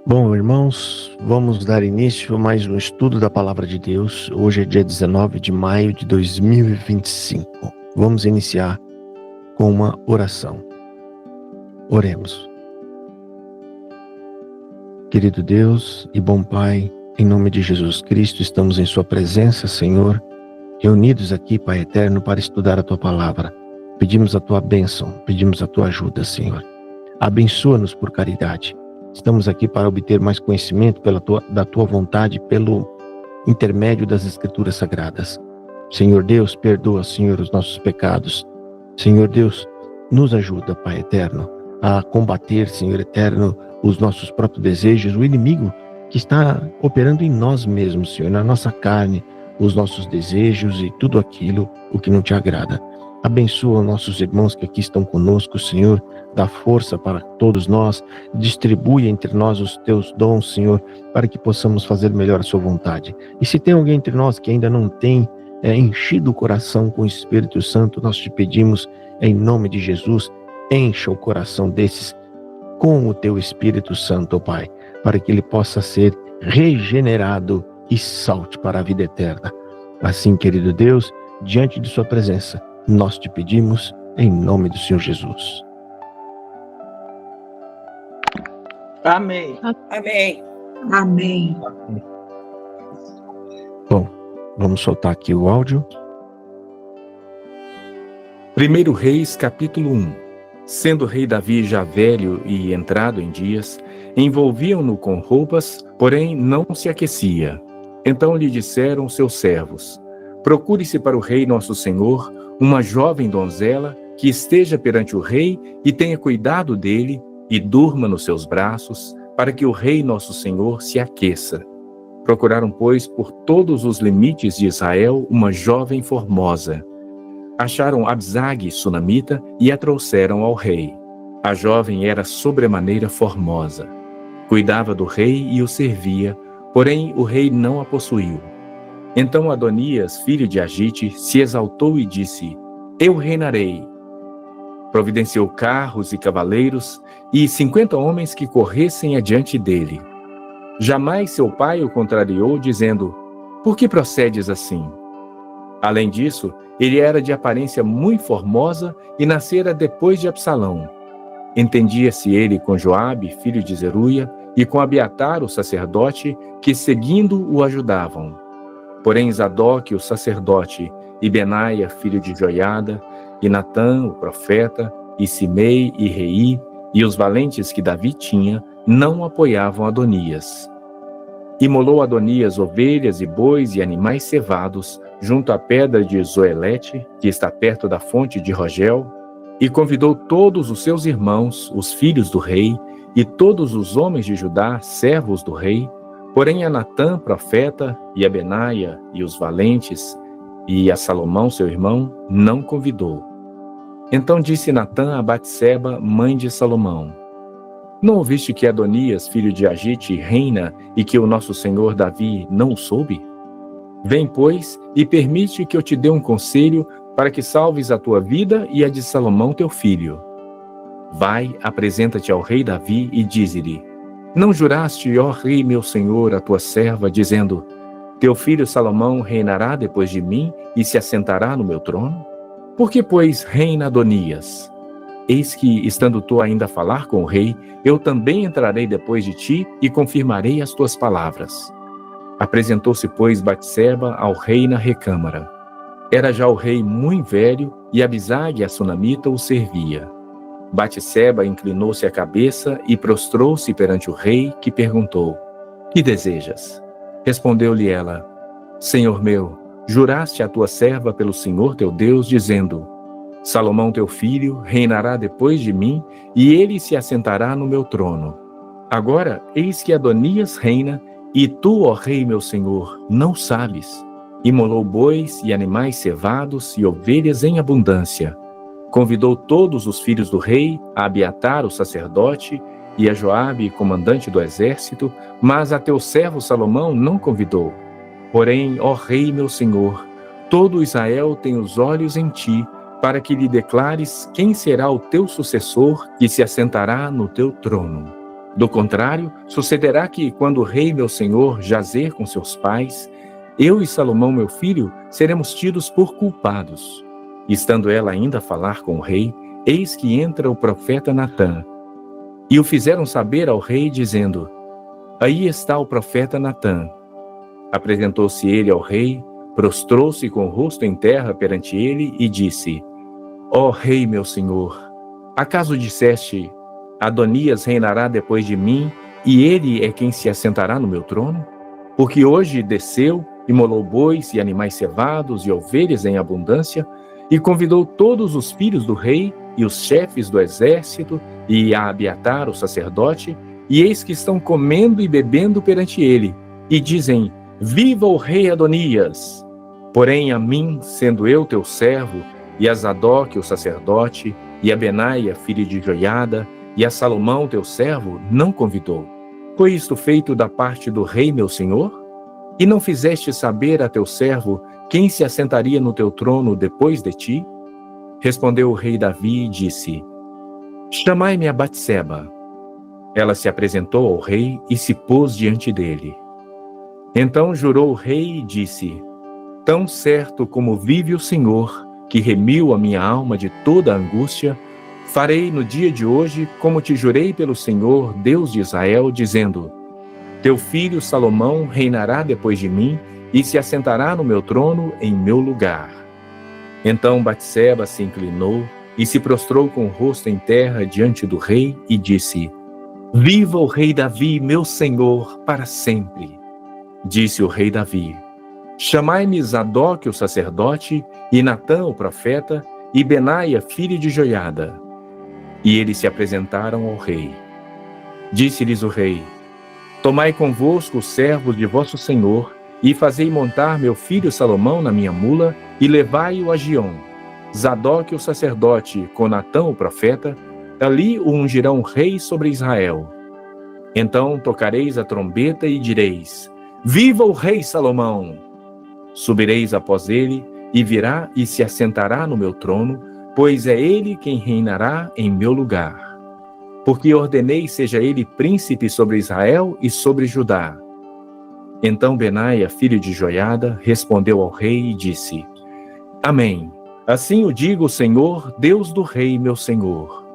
Bom, irmãos, vamos dar início a mais um estudo da Palavra de Deus. Hoje é dia 19 de maio de 2025. Vamos iniciar com uma oração. Oremos. Querido Deus e bom Pai, em nome de Jesus Cristo, estamos em Sua presença, Senhor, reunidos aqui, Pai eterno, para estudar a Tua Palavra. Pedimos a Tua bênção, pedimos a Tua ajuda, Senhor. Abençoa-nos por caridade. Estamos aqui para obter mais conhecimento da Tua vontade pelo intermédio das Escrituras Sagradas. Senhor Deus, perdoa, Senhor, os nossos pecados. Senhor Deus, nos ajuda, Pai eterno, a combater, Senhor eterno, os nossos próprios desejos, o inimigo que está operando em nós mesmos, Senhor, na nossa carne, os nossos desejos e tudo aquilo o que não Te agrada. Abençoa nossos irmãos que aqui estão conosco, Senhor, dá força para todos nós, distribui entre nós os Teus dons, Senhor, para que possamos fazer melhor a Sua vontade. E se tem alguém entre nós que ainda não tem enchido o coração com o Espírito Santo, nós Te pedimos, em nome de Jesus, encha o coração desses com o Teu Espírito Santo, ó Pai, para que ele possa ser regenerado e salte para a vida eterna. Assim, querido Deus, diante de Sua presença, nós Te pedimos em nome do Senhor Jesus. Amém. Amém. Amém. Bom, vamos soltar aqui o áudio. 1 Reis, capítulo 1. Sendo rei Davi já velho e entrado em dias, envolviam-no com roupas, porém não se aquecia. Então lhe disseram seus servos: procure-se para o rei nosso senhor uma jovem donzela que esteja perante o rei e tenha cuidado dele e durma nos seus braços, para que o rei nosso senhor se aqueça. Procuraram, pois, por todos os limites de Israel uma jovem formosa. Acharam Absag, sunamita, e a trouxeram ao rei. A jovem era sobremaneira formosa. Cuidava do rei e o servia, porém o rei não a possuiu. Então Adonias, filho de Agite, se exaltou e disse: eu reinarei. Providenciou carros e cavaleiros e 50 homens que corressem adiante dele. Jamais seu pai o contrariou, dizendo: por que procedes assim? Além disso, ele era de aparência muito formosa e nascera depois de Absalão. Entendia-se ele com Joabe, filho de Zeruia, e com Abiatar, o sacerdote, que seguindo o ajudavam. Porém Zadok, o sacerdote, e Benaia, filho de Joiada, e Natã, o profeta, e Simei e Rei, e os valentes que Davi tinha, não apoiavam Adonias. Imolou Adonias ovelhas e bois e animais cevados, junto à pedra de Zoelete, que está perto da fonte de Rogel, e convidou todos os seus irmãos, os filhos do rei, e todos os homens de Judá, servos do rei, porém a Natã, profeta, e a Benaia, e os valentes, e a Salomão, seu irmão, não convidou. Então disse Natã a Batseba, mãe de Salomão: não ouviste que Adonias, filho de Agite, reina, e que o nosso senhor Davi não o soube? Vem, pois, e permite que eu te dê um conselho para que salves a tua vida e a de Salomão, teu filho. Vai, apresenta-te ao rei Davi e dize-lhe: não juraste, ó rei meu senhor, a tua serva, dizendo: teu filho Salomão reinará depois de mim e se assentará no meu trono? Por que, pois, reina Adonias? Eis que, estando tu ainda a falar com o rei, eu também entrarei depois de ti e confirmarei as tuas palavras. Apresentou-se, pois, Batseba ao rei na recâmara. Era já o rei muito velho, e Abisag, a sunamita, o servia. Batseba inclinou-se a cabeça e prostrou-se perante o rei, que perguntou: que desejas? Respondeu-lhe ela: Senhor meu, juraste a tua serva pelo Senhor teu Deus, dizendo: Salomão teu filho reinará depois de mim, e ele se assentará no meu trono. Agora, eis que Adonias reina, e tu, ó rei meu senhor, não sabes. Imolou bois e animais cevados e ovelhas em abundância. Convidou todos os filhos do rei, a Abiatar, o sacerdote, e a Joabe, comandante do exército, mas a teu servo Salomão não convidou. Porém, ó rei meu senhor, todo Israel tem os olhos em ti, para que lhe declares quem será o teu sucessor que se assentará no teu trono. Do contrário, sucederá que, quando o rei meu senhor jazer com seus pais, eu e Salomão meu filho seremos tidos por culpados. Estando ela ainda a falar com o rei, eis que entra o profeta Natã. E o fizeram saber ao rei, dizendo: aí está o profeta Natã. Apresentou-se ele ao rei, prostrou-se com o rosto em terra perante ele e disse: ó rei meu senhor, acaso disseste: Adonias reinará depois de mim, e ele é quem se assentará no meu trono? Porque hoje desceu, imolou bois e animais cevados e ovelhas em abundância, e convidou todos os filhos do rei e os chefes do exército, e a Abiatar, o sacerdote, e eis que estão comendo e bebendo perante ele, e dizem: viva o rei Adonias! Porém a mim, sendo eu teu servo, e a Zadok, o sacerdote, e a Benaia, filho de Joiada, e a Salomão, teu servo, não convidou. Foi isto feito da parte do rei meu senhor? E não fizeste saber a teu servo quem se assentaria no teu trono depois de ti? Respondeu o rei Davi e disse: chamai-me a Batseba. Ela se apresentou ao rei e se pôs diante dele. Então jurou o rei e disse: tão certo como vive o Senhor, que remiu a minha alma de toda a angústia, farei no dia de hoje como te jurei pelo Senhor, Deus de Israel, dizendo: teu filho Salomão reinará depois de mim e se assentará no meu trono em meu lugar. Então Batseba se inclinou e se prostrou com o rosto em terra diante do rei e disse: viva o rei Davi, meu senhor, para sempre. Disse o rei Davi: chamai-me Zadok, o sacerdote, e Natã, o profeta, e Benaia, filho de Joiada. E eles se apresentaram ao rei. Disse-lhes o rei: tomai convosco os servos de vosso senhor, e fazei montar meu filho Salomão na minha mula, e levai-o a Giom. Zadok, o sacerdote, com Natã, o profeta, ali o ungirão rei sobre Israel. Então tocareis a trombeta e direis: viva o rei Salomão! Subireis após ele, e virá e se assentará no meu trono, pois é ele quem reinará em meu lugar. Porque ordenei seja ele príncipe sobre Israel e sobre Judá. Então Benaia, filho de Joiada, respondeu ao rei e disse: amém. Assim o diga o Senhor, Deus do rei meu senhor.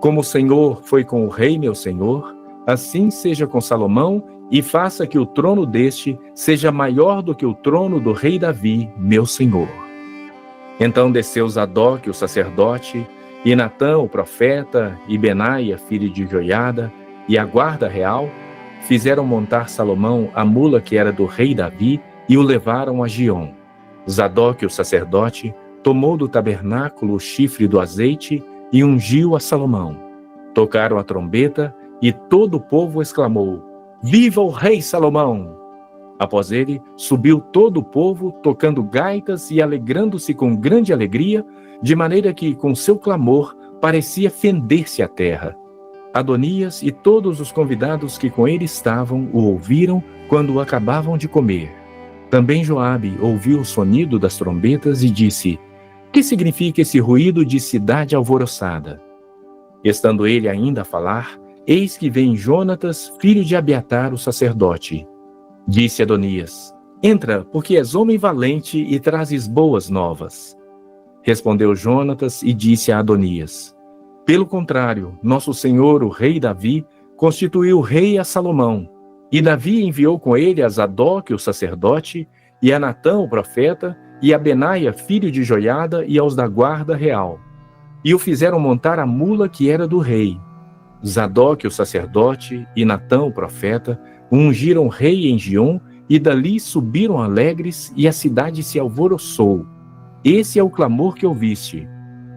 Como o Senhor foi com o rei meu senhor, assim seja com Salomão, e faça que o trono deste seja maior do que o trono do rei Davi, meu senhor. Então desceu Zadok, o sacerdote, e Natã, o profeta, e Benaia, filho de Joiada, e a guarda real, fizeram montar Salomão a mula que era do rei Davi, e o levaram a Giom. Zadok, o sacerdote, tomou do tabernáculo o chifre do azeite e ungiu a Salomão. Tocaram a trombeta, e todo o povo exclamou: viva o rei Salomão! Após ele, subiu todo o povo, tocando gaitas e alegrando-se com grande alegria, de maneira que, com seu clamor, parecia fender-se a terra. Adonias e todos os convidados que com ele estavam o ouviram quando acabavam de comer. Também Joabe ouviu o sonido das trombetas e disse: que significa esse ruído de cidade alvoroçada? Estando ele ainda a falar, eis que vem Jonatas, filho de Abiatar, o sacerdote. Disse Adonias: entra, porque és homem valente e trazes boas novas. Respondeu Jonatas e disse a Adonias: pelo contrário, nosso senhor, o rei Davi, constituiu rei a Salomão. E Davi enviou com ele a Zadok, o sacerdote, e a Natã, o profeta, e a Benaia, filho de Joiada, e aos da guarda real. E o fizeram montar a mula que era do rei. Zadok, o sacerdote, e Natã, o profeta, ungiram rei em Giom, e dali subiram alegres, e a cidade se alvoroçou. Esse é o clamor que ouviste.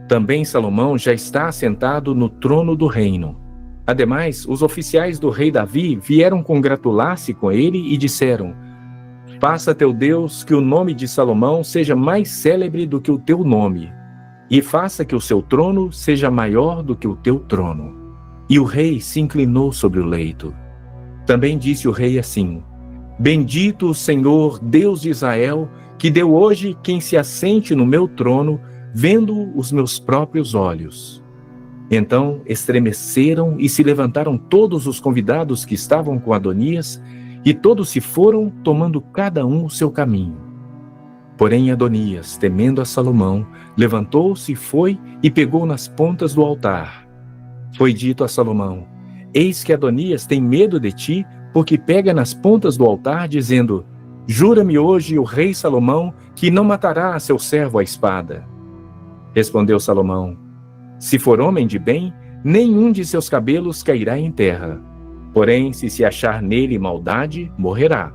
Também Salomão já está assentado no trono do reino. Ademais, os oficiais do rei Davi vieram congratular-se com ele e disseram: faça teu Deus que o nome de Salomão seja mais célebre do que o teu nome, e faça que o seu trono seja maior do que o teu trono. E o rei se inclinou sobre o leito. Também disse o rei assim: bendito o Senhor, Deus de Israel, que deu hoje quem se assente no meu trono, vendo os meus próprios olhos. Então estremeceram e se levantaram todos os convidados que estavam com Adonias, e todos se foram, tomando cada um o seu caminho. Porém Adonias, temendo a Salomão, levantou-se e foi e pegou nas pontas do altar. Foi dito a Salomão: eis que Adonias tem medo de ti, porque pega nas pontas do altar, dizendo: jura-me hoje o rei Salomão que não matará a seu servo à espada. Respondeu Salomão: se for homem de bem, nenhum de seus cabelos cairá em terra. Porém, se achar nele maldade, morrerá.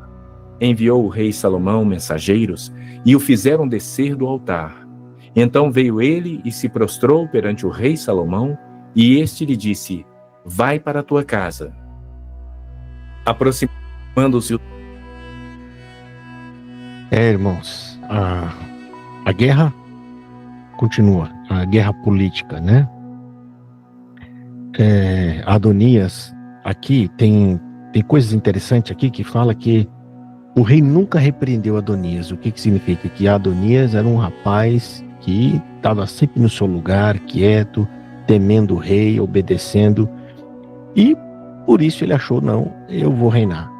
Enviou o rei Salomão mensageiros e o fizeram descer do altar. Então veio ele e se prostrou perante o rei Salomão, e este lhe disse: vai para a tua casa. Aproximando-se... Irmãos, a guerra continua, a guerra política, né? Adonias, aqui tem coisas interessantes aqui que fala que o rei nunca repreendeu Adonias. O que significa? Que Adonias era um rapaz que estava sempre no seu lugar, quieto, temendo o rei, obedecendo, e por isso ele achou: não, eu vou reinar,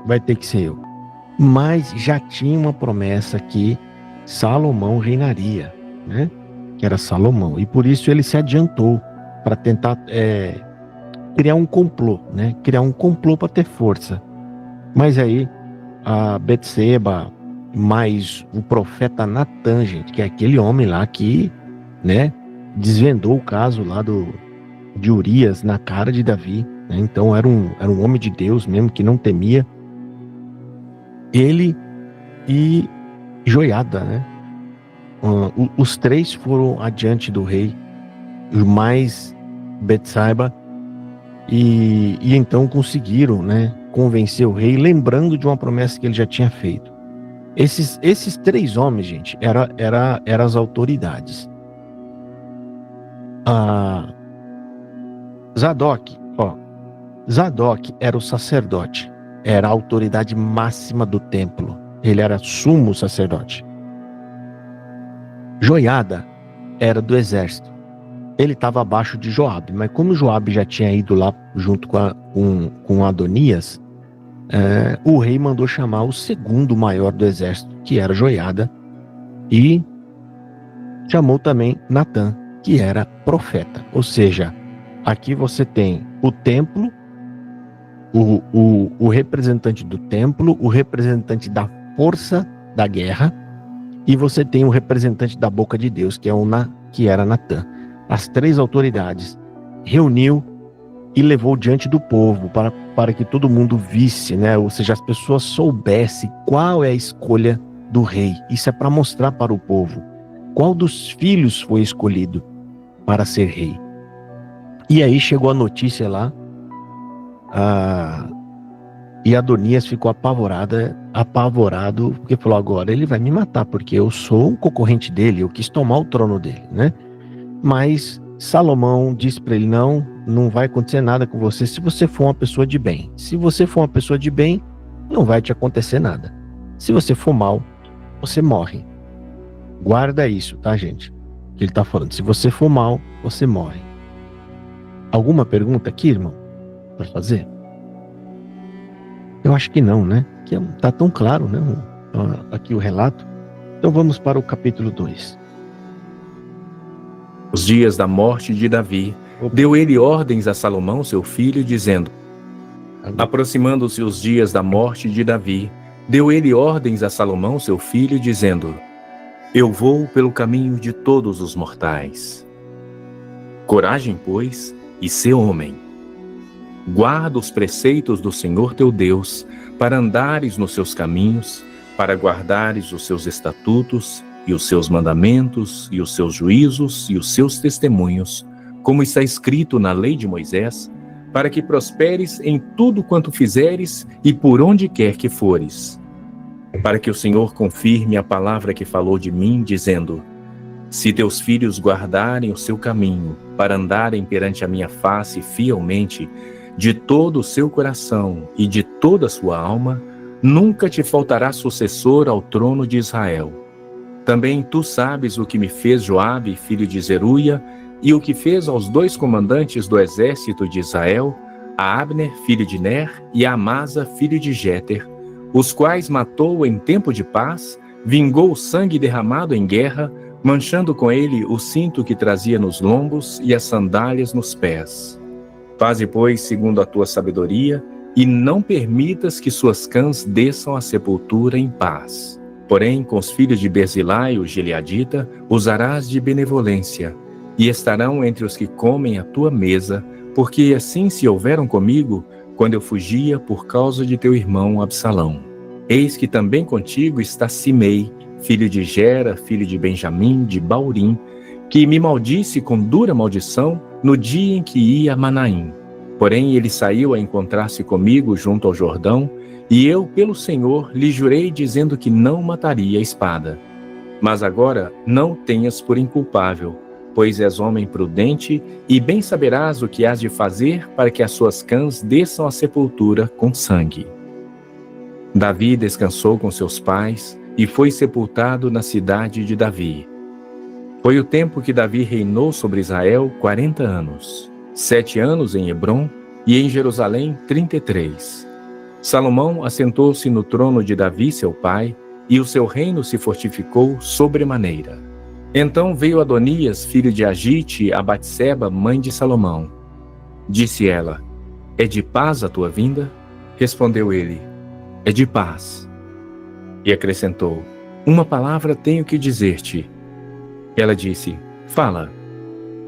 vai ter que ser eu. Mas já tinha uma promessa que Salomão reinaria, né? Que era Salomão, e por isso ele se adiantou para tentar criar um complô, né? Criar um complô para ter força. Mas aí a Betseba, mais o profeta Natan, gente, que é aquele homem lá que, né, desvendou o caso lá de Urias na cara de Davi, né? Então era um homem de Deus mesmo, que não temia. Ele e Joiada, né? Os três foram adiante do rei, mais Betseba, e então conseguiram, né, convencer o rei, lembrando de uma promessa que ele já tinha feito. Esses três homens, gente, eram as autoridades. Zadok era o sacerdote, era a autoridade máxima do templo, ele era sumo sacerdote. Joiada era do exército, ele estava abaixo de Joabe, mas como Joabe já tinha ido lá junto com Adonias, o rei mandou chamar o segundo maior do exército, que era Joiada, e chamou também Natan, que era profeta. Ou seja, aqui você tem o templo, o representante do templo, o representante da força da guerra, e você tem o representante da boca de Deus, que era Natan. As três autoridades reuniu e levou diante do povo para que todo mundo visse, né? Ou seja, as pessoas soubessem qual é a escolha do rei. Isso é para mostrar para o povo qual dos filhos foi escolhido para ser rei. E aí chegou a notícia lá, e Adonias ficou apavorado, porque falou: agora ele vai me matar, porque eu sou um concorrente dele, eu quis tomar o trono dele, né? Mas Salomão disse para ele: não vai acontecer nada com você se você for uma pessoa de bem. Se você for uma pessoa de bem, não vai te acontecer nada. Se você for mal, você morre. Guarda isso, tá, gente? Que ele tá falando: se você for mal, você morre. Alguma pergunta aqui, irmão, para fazer? Eu acho que não, né? Que tá tão claro, né? Aqui o relato. Então vamos para o capítulo 2. Os dias da morte de Davi, deu ele ordens a Salomão, seu filho, dizendo: aproximando-se os dias da morte de Davi, deu ele ordens a Salomão, seu filho, dizendo: eu vou pelo caminho de todos os mortais. Coragem, pois, e sê homem. Guarda os preceitos do Senhor teu Deus, para andares nos seus caminhos, para guardares os seus estatutos, e os seus mandamentos, e os seus juízos, e os seus testemunhos, como está escrito na lei de Moisés, para que prosperes em tudo quanto fizeres e por onde quer que fores. Para que o Senhor confirme a palavra que falou de mim, dizendo: se teus filhos guardarem o seu caminho, para andarem perante a minha face fielmente, de todo o seu coração e de toda a sua alma, nunca te faltará sucessor ao trono de Israel. Também tu sabes o que me fez Joabe, filho de Zeruia, e o que fez aos 2 comandantes do exército de Israel, a Abner, filho de Ner, e a Amasa, filho de Jéter, os quais matou em tempo de paz, vingou o sangue derramado em guerra, manchando com ele o cinto que trazia nos lombos e as sandálias nos pés. Faze, pois, segundo a tua sabedoria, e não permitas que suas cãs desçam à sepultura em paz. Porém, com os filhos de Berzilai, o gileadita, usarás de benevolência, e estarão entre os que comem a tua mesa, porque assim se houveram comigo, quando eu fugia por causa de teu irmão Absalão. Eis que também contigo está Simei, filho de Gera, filho de Benjamim, de Baurim, que me maldisse com dura maldição no dia em que ia a Manaim. Porém ele saiu a encontrar-se comigo junto ao Jordão, e eu, pelo Senhor, lhe jurei dizendo que não mataria a espada. Mas agora não o tenhas por inculpável, pois és homem prudente, e bem saberás o que hás de fazer para que as suas cãs desçam à sepultura com sangue. Davi descansou com seus pais, e foi sepultado na cidade de Davi. Foi o tempo que Davi reinou sobre Israel 40 anos, 7 anos em Hebrom, e em Jerusalém 33. Salomão assentou-se no trono de Davi, seu pai, e o seu reino se fortificou sobremaneira. Então veio Adonias, filho de Agite, a Batseba, mãe de Salomão. Disse ela: é de paz a tua vinda? Respondeu ele: é de paz. E acrescentou: uma palavra tenho que dizer-te. Ela disse: fala.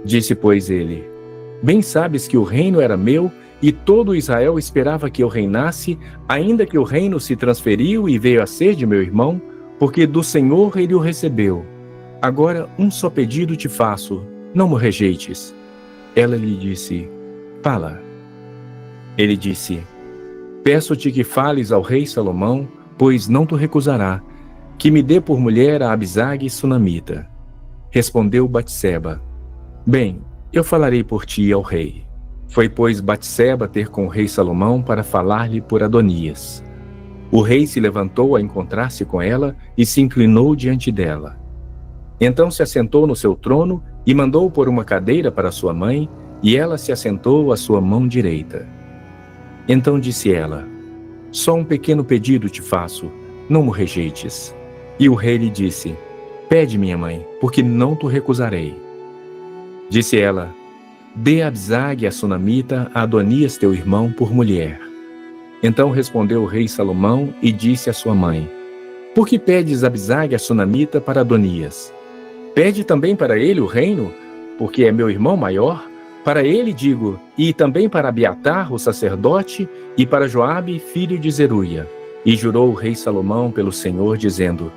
Disse, pois, ele: bem sabes que o reino era meu, e todo Israel esperava que eu reinasse, ainda que o reino se transferiu e veio a ser de meu irmão, porque do Senhor ele o recebeu. Agora um só pedido te faço, não me rejeites. Ela lhe disse: fala. Ele disse: peço-te que fales ao rei Salomão, pois não te recusará, que me dê por mulher a Abisag sunamita. Respondeu Batseba: bem, eu falarei por ti ao rei. Foi, pois, Batseba ter com o rei Salomão para falar-lhe por Adonias. O rei se levantou a encontrar-se com ela e se inclinou diante dela. Então se assentou no seu trono e mandou pôr uma cadeira para sua mãe, e ela se assentou à sua mão direita. Então disse ela: só um pequeno pedido te faço, não me rejeites. E o rei lhe disse: pede, minha mãe, porque não te recusarei. Disse ela: dê a Abisag, a sunamita, a Adonias teu irmão por mulher. Então respondeu o rei Salomão e disse à sua mãe: por que pedes Abisag, a sunamita, para Adonias? Pede também para ele o reino, porque é meu irmão maior? Para ele digo, e também para Abiatar, o sacerdote, e para Joabe, filho de Zeruia. E jurou o rei Salomão pelo Senhor, dizendo: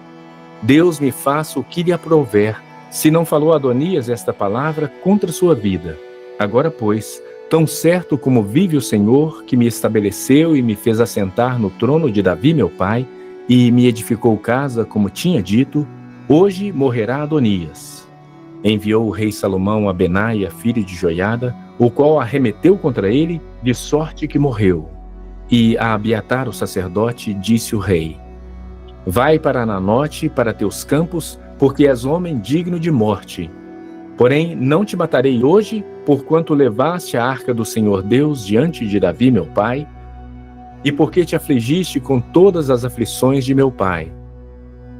Deus me faça o que lhe aprouver, se não falou Adonias esta palavra contra sua vida. Agora, pois, tão certo como vive o Senhor, que me estabeleceu e me fez assentar no trono de Davi meu pai, e me edificou casa como tinha dito, hoje morrerá Adonias. Enviou o rei Salomão a Benaia, filho de Joiada, o qual arremeteu contra ele, de sorte que morreu. E a Abiatar, o sacerdote, disse o rei: vai para Ananote, para teus campos, porque és homem digno de morte. Porém, não te matarei hoje, porquanto levaste a arca do Senhor Deus diante de Davi meu pai, e porque te afligiste com todas as aflições de meu pai.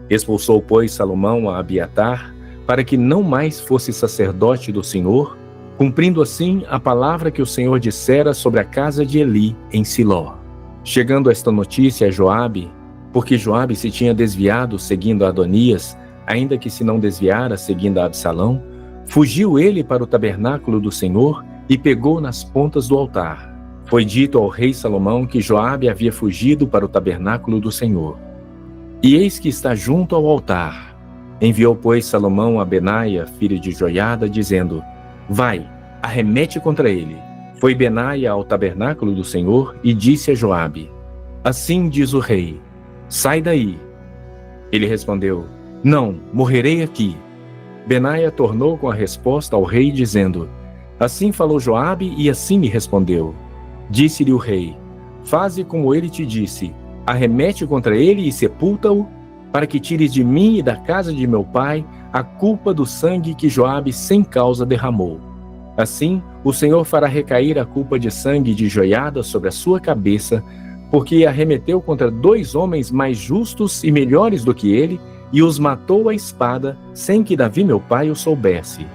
Expulsou, pois, Salomão a Abiatar, para que não mais fosse sacerdote do Senhor, cumprindo assim a palavra que o Senhor dissera sobre a casa de Eli, em Siló. Chegando esta notícia a Joabe, porque Joabe se tinha desviado seguindo a Adonias, ainda que se não desviara seguindo a Absalão, fugiu ele para o tabernáculo do Senhor e pegou nas pontas do altar. Foi dito ao rei Salomão que Joabe havia fugido para o tabernáculo do Senhor. E eis que está junto ao altar. Enviou, pois, Salomão a Benaia, filho de Joiada, dizendo: vai, arremete contra ele. Foi Benaia ao tabernáculo do Senhor e disse a Joabe: assim diz o rei, sai daí. Ele respondeu: não, morrerei aqui. Benaia tornou com a resposta ao rei, dizendo: assim falou Joabe e assim me respondeu. Disse-lhe o rei: faze como ele te disse, arremete contra ele e sepulta-o. para que tires de mim e da casa de meu pai a culpa do sangue que Joabe sem causa derramou. Assim, o Senhor fará recair a culpa de sangue de Joiada sobre a sua cabeça, porque arremeteu contra 2 homens mais justos e melhores do que ele, e os matou à espada, sem que Davi meu pai o soubesse.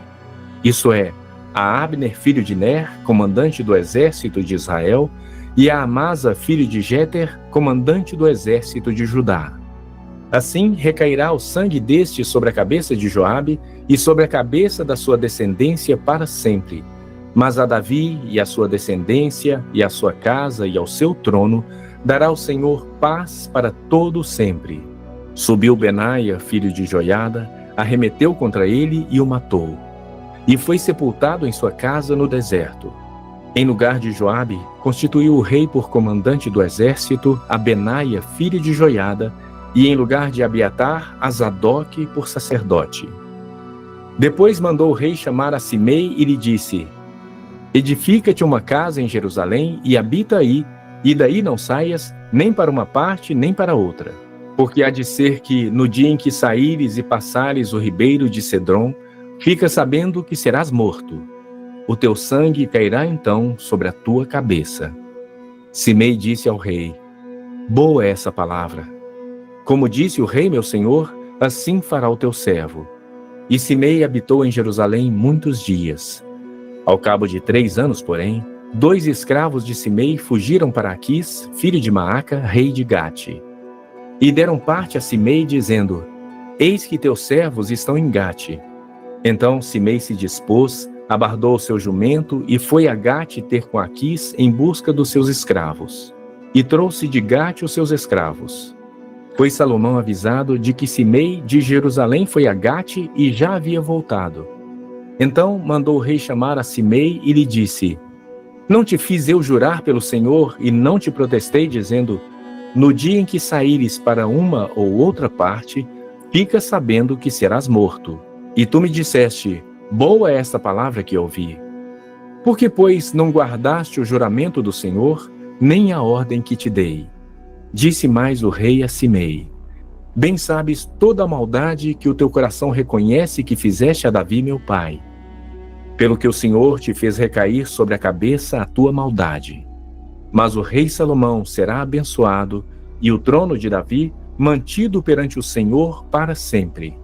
Isso é, a Abner filho de Ner, comandante do exército de Israel, e a Amasa filho de Jeter, comandante do exército de Judá. Assim recairá o sangue deste sobre a cabeça de Joabe e sobre a cabeça da sua descendência para sempre. Mas a Davi e a sua descendência, e a sua casa e ao seu trono, dará o Senhor paz para todo sempre. Subiu Benaia, filho de Joiada, arremeteu contra ele e o matou. E foi sepultado em sua casa no deserto. Em lugar de Joabe, constituiu o rei por comandante do exército a Benaia, filho de Joiada, e em lugar de Abiatar, a Zadok por sacerdote. Depois mandou o rei chamar a Simei e lhe disse: Edifica-te uma casa em Jerusalém e habita aí, e daí não saias, nem para uma parte, nem para outra. Porque há de ser que, no dia em que saíres e passares o ribeiro de Cedron, fica sabendo que serás morto. O teu sangue cairá então sobre a tua cabeça. Simei disse ao rei: Boa é essa palavra. Como disse o rei meu senhor, assim fará o teu servo. E Simei habitou em Jerusalém muitos dias. Ao cabo de 3 anos, porém, 2 escravos de Simei fugiram para Aquis, filho de Maaca, rei de Gate. E deram parte a Simei, dizendo: Eis que teus servos estão em Gate. Então Simei se dispôs, abardou o seu jumento e foi a Gate ter com Aquis em busca dos seus escravos. E trouxe de Gate os seus escravos. Foi Salomão avisado de que Simei de Jerusalém foi a Gate e já havia voltado. Então mandou o rei chamar a Simei e lhe disse: Não te fiz eu jurar pelo Senhor e não te protestei, dizendo: No dia em que saíres para uma ou outra parte, fica sabendo que serás morto. E tu me disseste: Boa é esta palavra que ouvi. Por que, pois, não guardaste o juramento do Senhor, nem a ordem que te dei? Disse mais o rei a Simei: Bem sabes toda a maldade que o teu coração reconhece que fizeste a Davi meu pai. Pelo que o Senhor te fez recair sobre a cabeça a tua maldade. Mas o rei Salomão será abençoado, e o trono de Davi mantido perante o Senhor para sempre.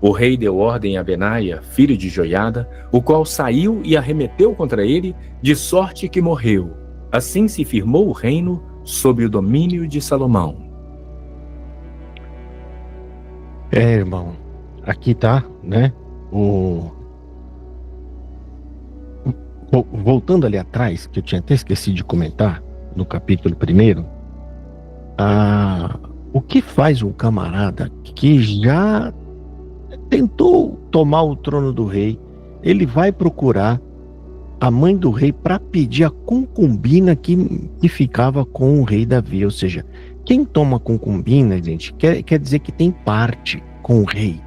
O rei deu ordem a Benaia, filho de Joiada, o qual saiu e arremeteu contra ele, de sorte que morreu. Assim se firmou o reino sob o domínio de Salomão. Irmão, aqui tá, né? Voltando ali atrás, que eu tinha até esquecido de comentar, no capítulo 1, o que faz um camarada que já tentou tomar o trono do rei, ele vai procurar a mãe do rei para pedir a concubina que ficava com o rei Davi. Ou seja, quem toma concubina, gente, quer dizer que tem parte com o rei.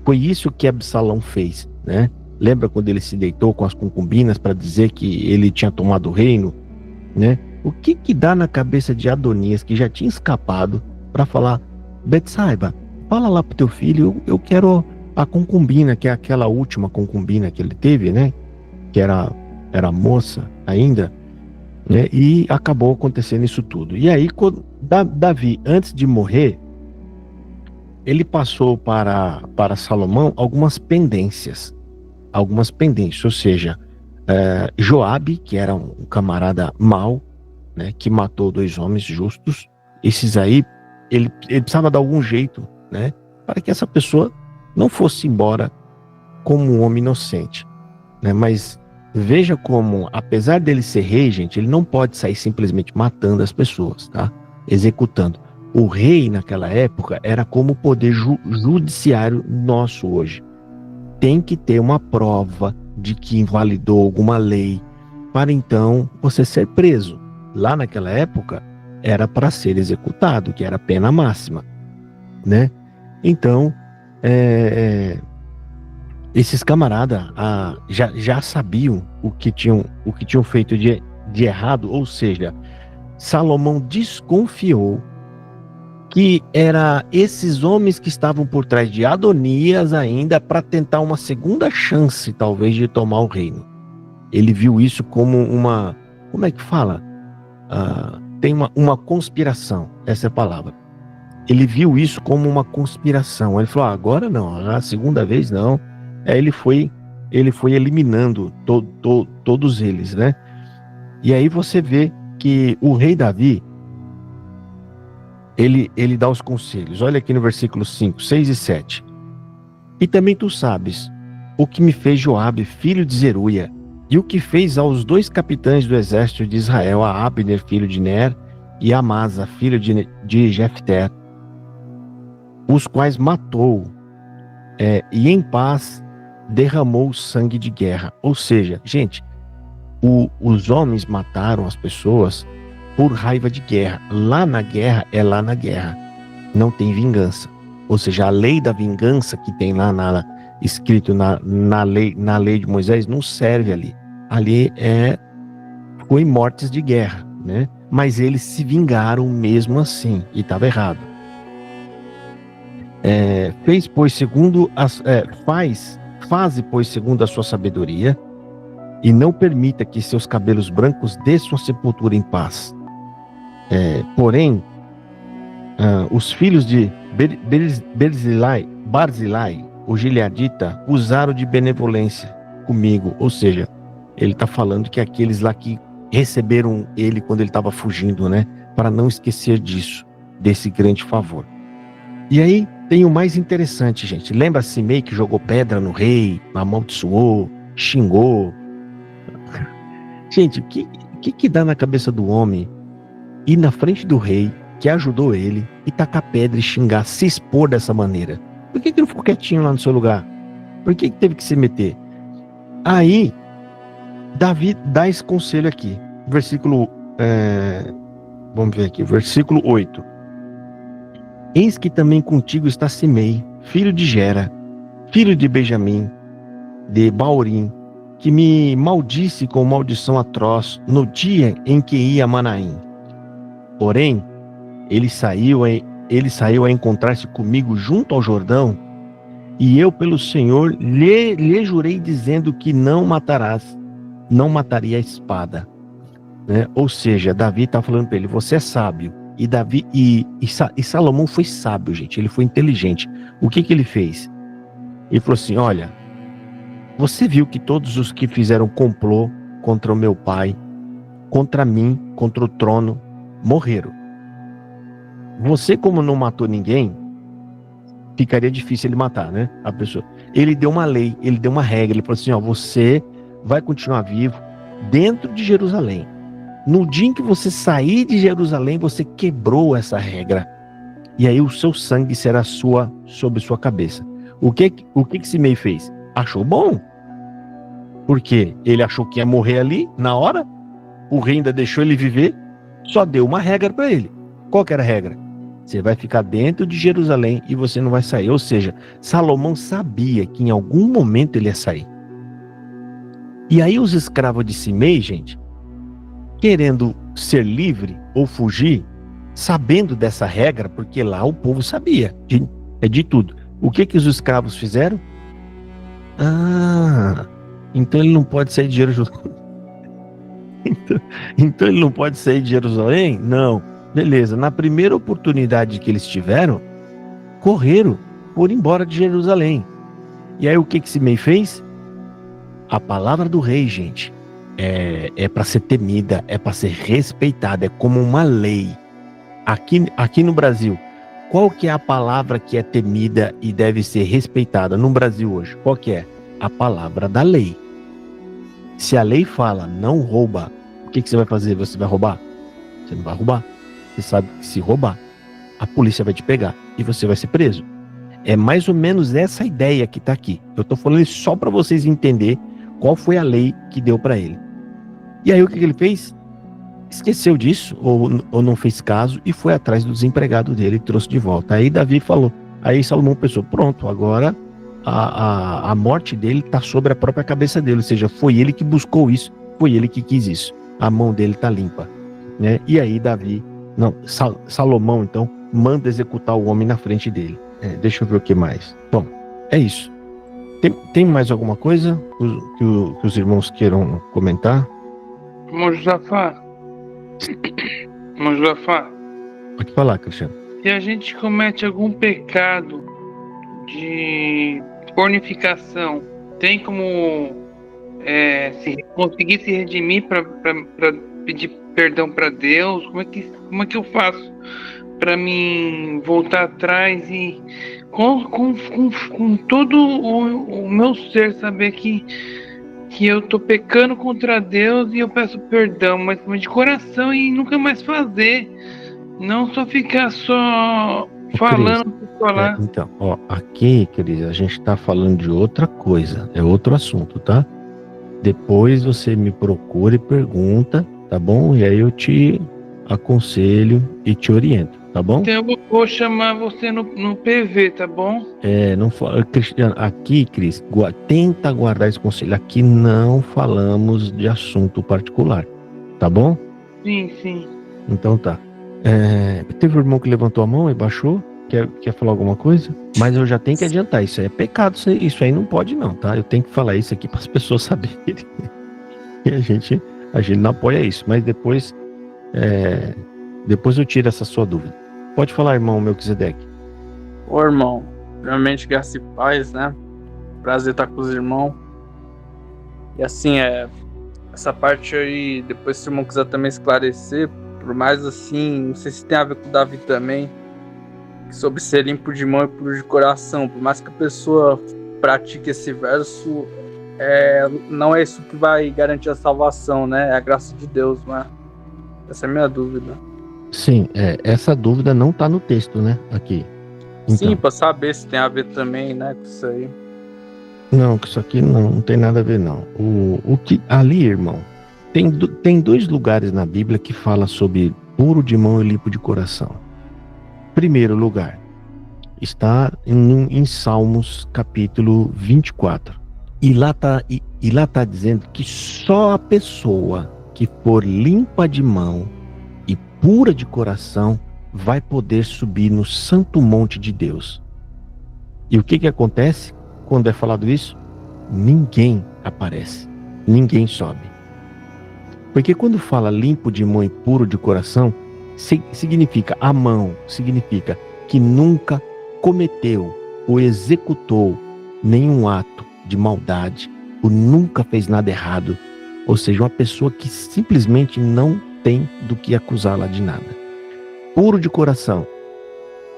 Foi isso que Absalão fez, né? Lembra quando ele se deitou com as concubinas para dizer que ele tinha tomado o reino, né? O que dá na cabeça de Adonias, que já tinha escapado, para falar: Betsaiba, fala lá pro teu filho, eu quero a concubina, que é aquela última concubina que ele teve, né? Que era moça ainda, né? E acabou acontecendo isso tudo. E aí, quando Davi, antes de morrer, ele passou para Salomão algumas pendências, ou seja, Joabe, que era um camarada mau, né? Que matou 2 homens justos. Esses aí, ele precisava dar algum jeito, né? Para que essa pessoa não fosse embora como um homem inocente, né? Mas veja como, apesar dele ser rei, gente, ele não pode sair simplesmente matando as pessoas, tá? Executando. O rei naquela época era como o poder judiciário nosso hoje. Tem que ter uma prova de que invalidou alguma lei para então você ser preso. Lá naquela época era para ser executado, que era a pena máxima, né? Então, esses camaradas já sabiam o que tinham feito de errado, ou seja, Salomão desconfiou que era esses homens que estavam por trás de Adonias ainda para tentar uma segunda chance, talvez, de tomar o reino. Ele viu isso como uma, como é que fala? Tem uma conspiração, essa é a palavra. Ele viu isso como uma conspiração. Ele falou, agora não, a segunda vez não. Aí ele foi eliminando todos eles, né? E aí você vê que o rei Davi, ele dá os conselhos. Olha aqui no versículo 5, 6 e 7. E também tu sabes o que me fez Joabe, filho de Zeruia, e o que fez aos 2 capitães do exército de Israel, a Abner, filho de Ner, e Amasa, filho de Jefté, os quais matou, e em paz derramou sangue de guerra. Ou seja, gente, os homens mataram as pessoas por raiva de guerra. Lá na guerra é lá na guerra. Não tem vingança. Ou seja, a lei da vingança que tem lá escrito na lei de Moisés não serve ali. Ali foi mortes de guerra, né? Mas eles se vingaram mesmo assim, e estava errado. Faze, pois, segundo a sua sabedoria, e não permita que seus cabelos brancos desçam a sepultura em paz. Porém, os filhos de Barzilai, o gileadita, usaram de benevolência comigo. Ou seja, ele está falando que aqueles lá que receberam ele quando ele estava fugindo, né? Para não esquecer disso, desse grande favor. E aí tem o mais interessante, gente. Lembra Simei que jogou pedra no rei, amaldiçoou, xingou? Gente, o que dá na cabeça do homem ir na frente do rei, que ajudou ele, e tacar pedra e xingar, se expor dessa maneira? Por que não ficou quietinho lá no seu lugar? Por que teve que se meter? Aí, Davi dá esse conselho aqui. Versículo, vamos ver aqui, versículo 8. Eis que também contigo está Simei, filho de Gera, filho de Benjamim, de Baurim, que me maldisse com maldição atroz no dia em que ia a Manaim. Porém, ele saiu a encontrar-se comigo junto ao Jordão, e eu pelo Senhor lhe jurei dizendo que não mataria a espada. Né? Ou seja, Davi está falando para ele, você é sábio. E Salomão foi sábio, gente, ele foi inteligente. O que ele fez? Ele falou assim, olha, você viu que todos os que fizeram complô contra o meu pai, contra mim, contra o trono, morreram. Você, como não matou ninguém, ficaria difícil ele matar, né? A pessoa. Ele deu uma lei, ele deu uma regra, ele falou assim, ó, você vai continuar vivo dentro de Jerusalém. No dia em que você sair de Jerusalém, você quebrou essa regra. E aí o seu sangue será sobre sua cabeça. O que Simei fez? Achou bom. Porque ele achou que ia morrer ali, na hora. O rei ainda deixou ele viver. Só deu uma regra para ele. Qual que era a regra? Você vai ficar dentro de Jerusalém e você não vai sair. Ou seja, Salomão sabia que em algum momento ele ia sair. E aí os escravos de Simei, gente, querendo ser livre ou fugir, sabendo dessa regra, porque lá o povo sabia de tudo. O que os escravos fizeram? Então ele não pode sair de Jerusalém. Então ele não pode sair de Jerusalém? Não. Beleza. Na primeira oportunidade que eles tiveram, correram, foram embora de Jerusalém. E aí o que Simei fez? A palavra do rei, gente, é para ser temida, é para ser respeitada, é como uma lei. Aqui no Brasil, qual que é a palavra que é temida e deve ser respeitada no Brasil hoje? Qual que é? A palavra da lei. Se a lei fala não rouba, o que você vai fazer? Você vai roubar? Você não vai roubar. Você sabe que se roubar, a polícia vai te pegar e você vai ser preso. É mais ou menos essa ideia que está aqui. Eu estou falando isso só para vocês entenderem qual foi a lei que deu para ele. E aí o que ele fez? Esqueceu disso, ou não fez caso, e foi atrás do desempregado dele e trouxe de volta. Aí Davi falou, aí Salomão pensou, pronto, agora a morte dele está sobre a própria cabeça dele, ou seja, foi ele que buscou isso, foi ele que quis isso, a mão dele está limpa, né? E aí Salomão então manda executar o homem na frente dele. Deixa eu ver o que mais. Bom, é isso. Tem mais alguma coisa que os irmãos queiram comentar? Irmão Josafá. Irmão Josafá. Pode falar, Cristiano. Se a gente comete algum pecado de pornificação, tem como conseguir se redimir para pedir perdão para Deus? Como é que eu faço para mim voltar atrás e com todo o meu ser saber que eu tô pecando contra Deus e eu peço perdão, mas de coração e nunca mais fazer, não só ficar só falando por falar. Então, aqui, querida, a gente tá falando de outra coisa, é outro assunto, tá? Depois você me procura e pergunta, tá bom? E aí eu te aconselho e te oriento, tá bom? Então eu vou chamar você no PV, tá bom? Não fala, Cristiano, aqui, Cris, tenta guardar esse conselho. Aqui não falamos de assunto particular, tá bom? Sim. Então tá. Teve um irmão que levantou a mão e baixou. Quer falar alguma coisa? Mas eu já tenho que adiantar, isso aí é pecado, isso aí não pode não, tá? Eu tenho que falar isso aqui para as pessoas saberem. E a gente não apoia isso, mas depois eu tiro essa sua dúvida. Pode falar, irmão Melquisedeque. Ô irmão, realmente graça e paz, né? Prazer estar com os irmãos. E assim, essa parte aí, depois se o irmão quiser também esclarecer, por mais assim, não sei se tem a ver com o Davi também, sobre ser limpo de mão e puro de coração. Por mais que a pessoa pratique esse verso, não é isso que vai garantir a salvação, né? É a graça de Deus, né? Essa é a minha dúvida. Sim, essa dúvida não está no texto, né? Aqui. Então, sim, para saber se tem a ver também, né, com isso aí. Não, que isso aqui não tem nada a ver, não. O que ali, irmão, tem dois lugares na Bíblia que fala sobre puro de mão e limpo de coração. Primeiro lugar, está em Salmos capítulo 24. E lá tá dizendo que só a pessoa que for limpa de mão e pura de coração vai poder subir no santo monte de Deus. E o que acontece quando é falado isso? Ninguém aparece, ninguém sobe. Porque quando fala limpo de mão e puro de coração, significa a mão, significa que nunca cometeu ou executou nenhum ato de maldade, ou nunca fez nada errado, ou seja, uma pessoa que simplesmente não tem do que acusá-la de nada. Puro de coração,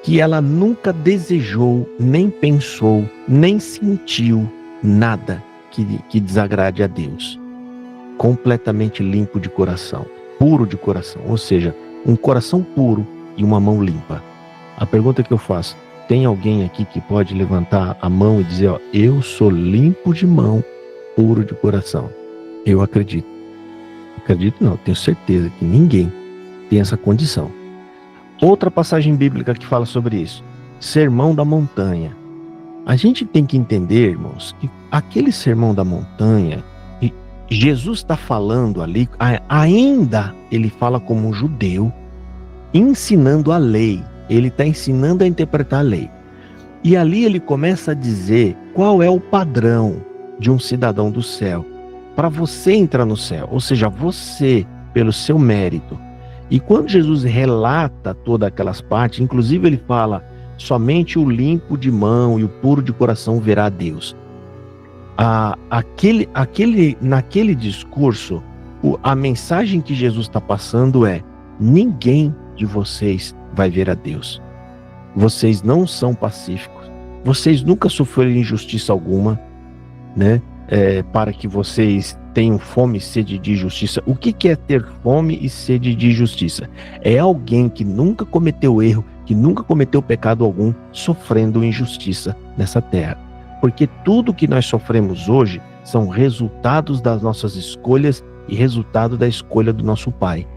que ela nunca desejou, nem pensou, nem sentiu nada que desagrade a Deus. Completamente limpo de coração, puro de coração, ou seja, um coração puro e uma mão limpa. A pergunta que eu faço, tem alguém aqui que pode levantar a mão e dizer, eu sou limpo de mão, puro de coração? Eu acredito. Acredito não, tenho certeza que ninguém tem essa condição. Outra passagem bíblica que fala sobre isso, Sermão da Montanha. A gente tem que entender, irmãos, que aquele Sermão da Montanha, Jesus está falando ali, ainda ele fala como um judeu, ensinando a lei. Ele está ensinando a interpretar a lei. E ali ele começa a dizer qual é o padrão de um cidadão do céu. Para você entrar no céu, ou seja, você, pelo seu mérito. E quando Jesus relata todas aquelas partes, inclusive ele fala, somente o limpo de mão e o puro de coração verá a Deus. Naquele discurso, a mensagem que Jesus está passando é: ninguém de vocês vai ver a Deus. Vocês não são pacíficos. Vocês nunca sofreram injustiça alguma, né? Para que vocês tenham fome e sede de justiça. O que é ter fome e sede de justiça? É alguém que nunca cometeu erro, que nunca cometeu pecado algum, sofrendo injustiça nessa terra. Porque tudo que nós sofremos hoje são resultados das nossas escolhas e resultado da escolha do nosso Pai.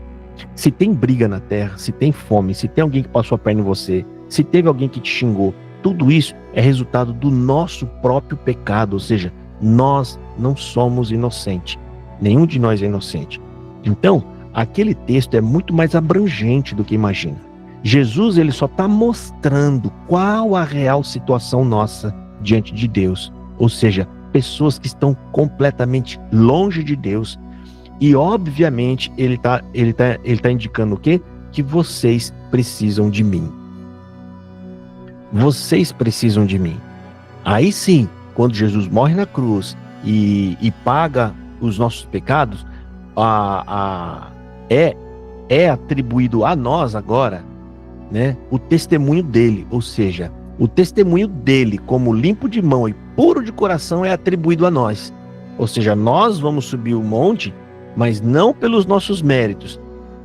Se tem briga na terra, se tem fome, se tem alguém que passou a perna em você, se teve alguém que te xingou, tudo isso é resultado do nosso próprio pecado, ou seja, nós não somos inocentes. Nenhum de nós é inocente. Então, aquele texto é muito mais abrangente do que imagina. Jesus, ele só está mostrando qual a real situação nossa diante de Deus. Ou seja, pessoas que estão completamente longe de Deus. E, obviamente, ele tá indicando o quê? Que vocês precisam de mim. Vocês precisam de mim. Aí sim, quando Jesus morre na cruz e paga os nossos pecados, é atribuído a nós agora, né, o testemunho dele. Ou seja, o testemunho dele como limpo de mão e puro de coração é atribuído a nós. Ou seja, nós vamos subir o monte, mas não pelos nossos méritos,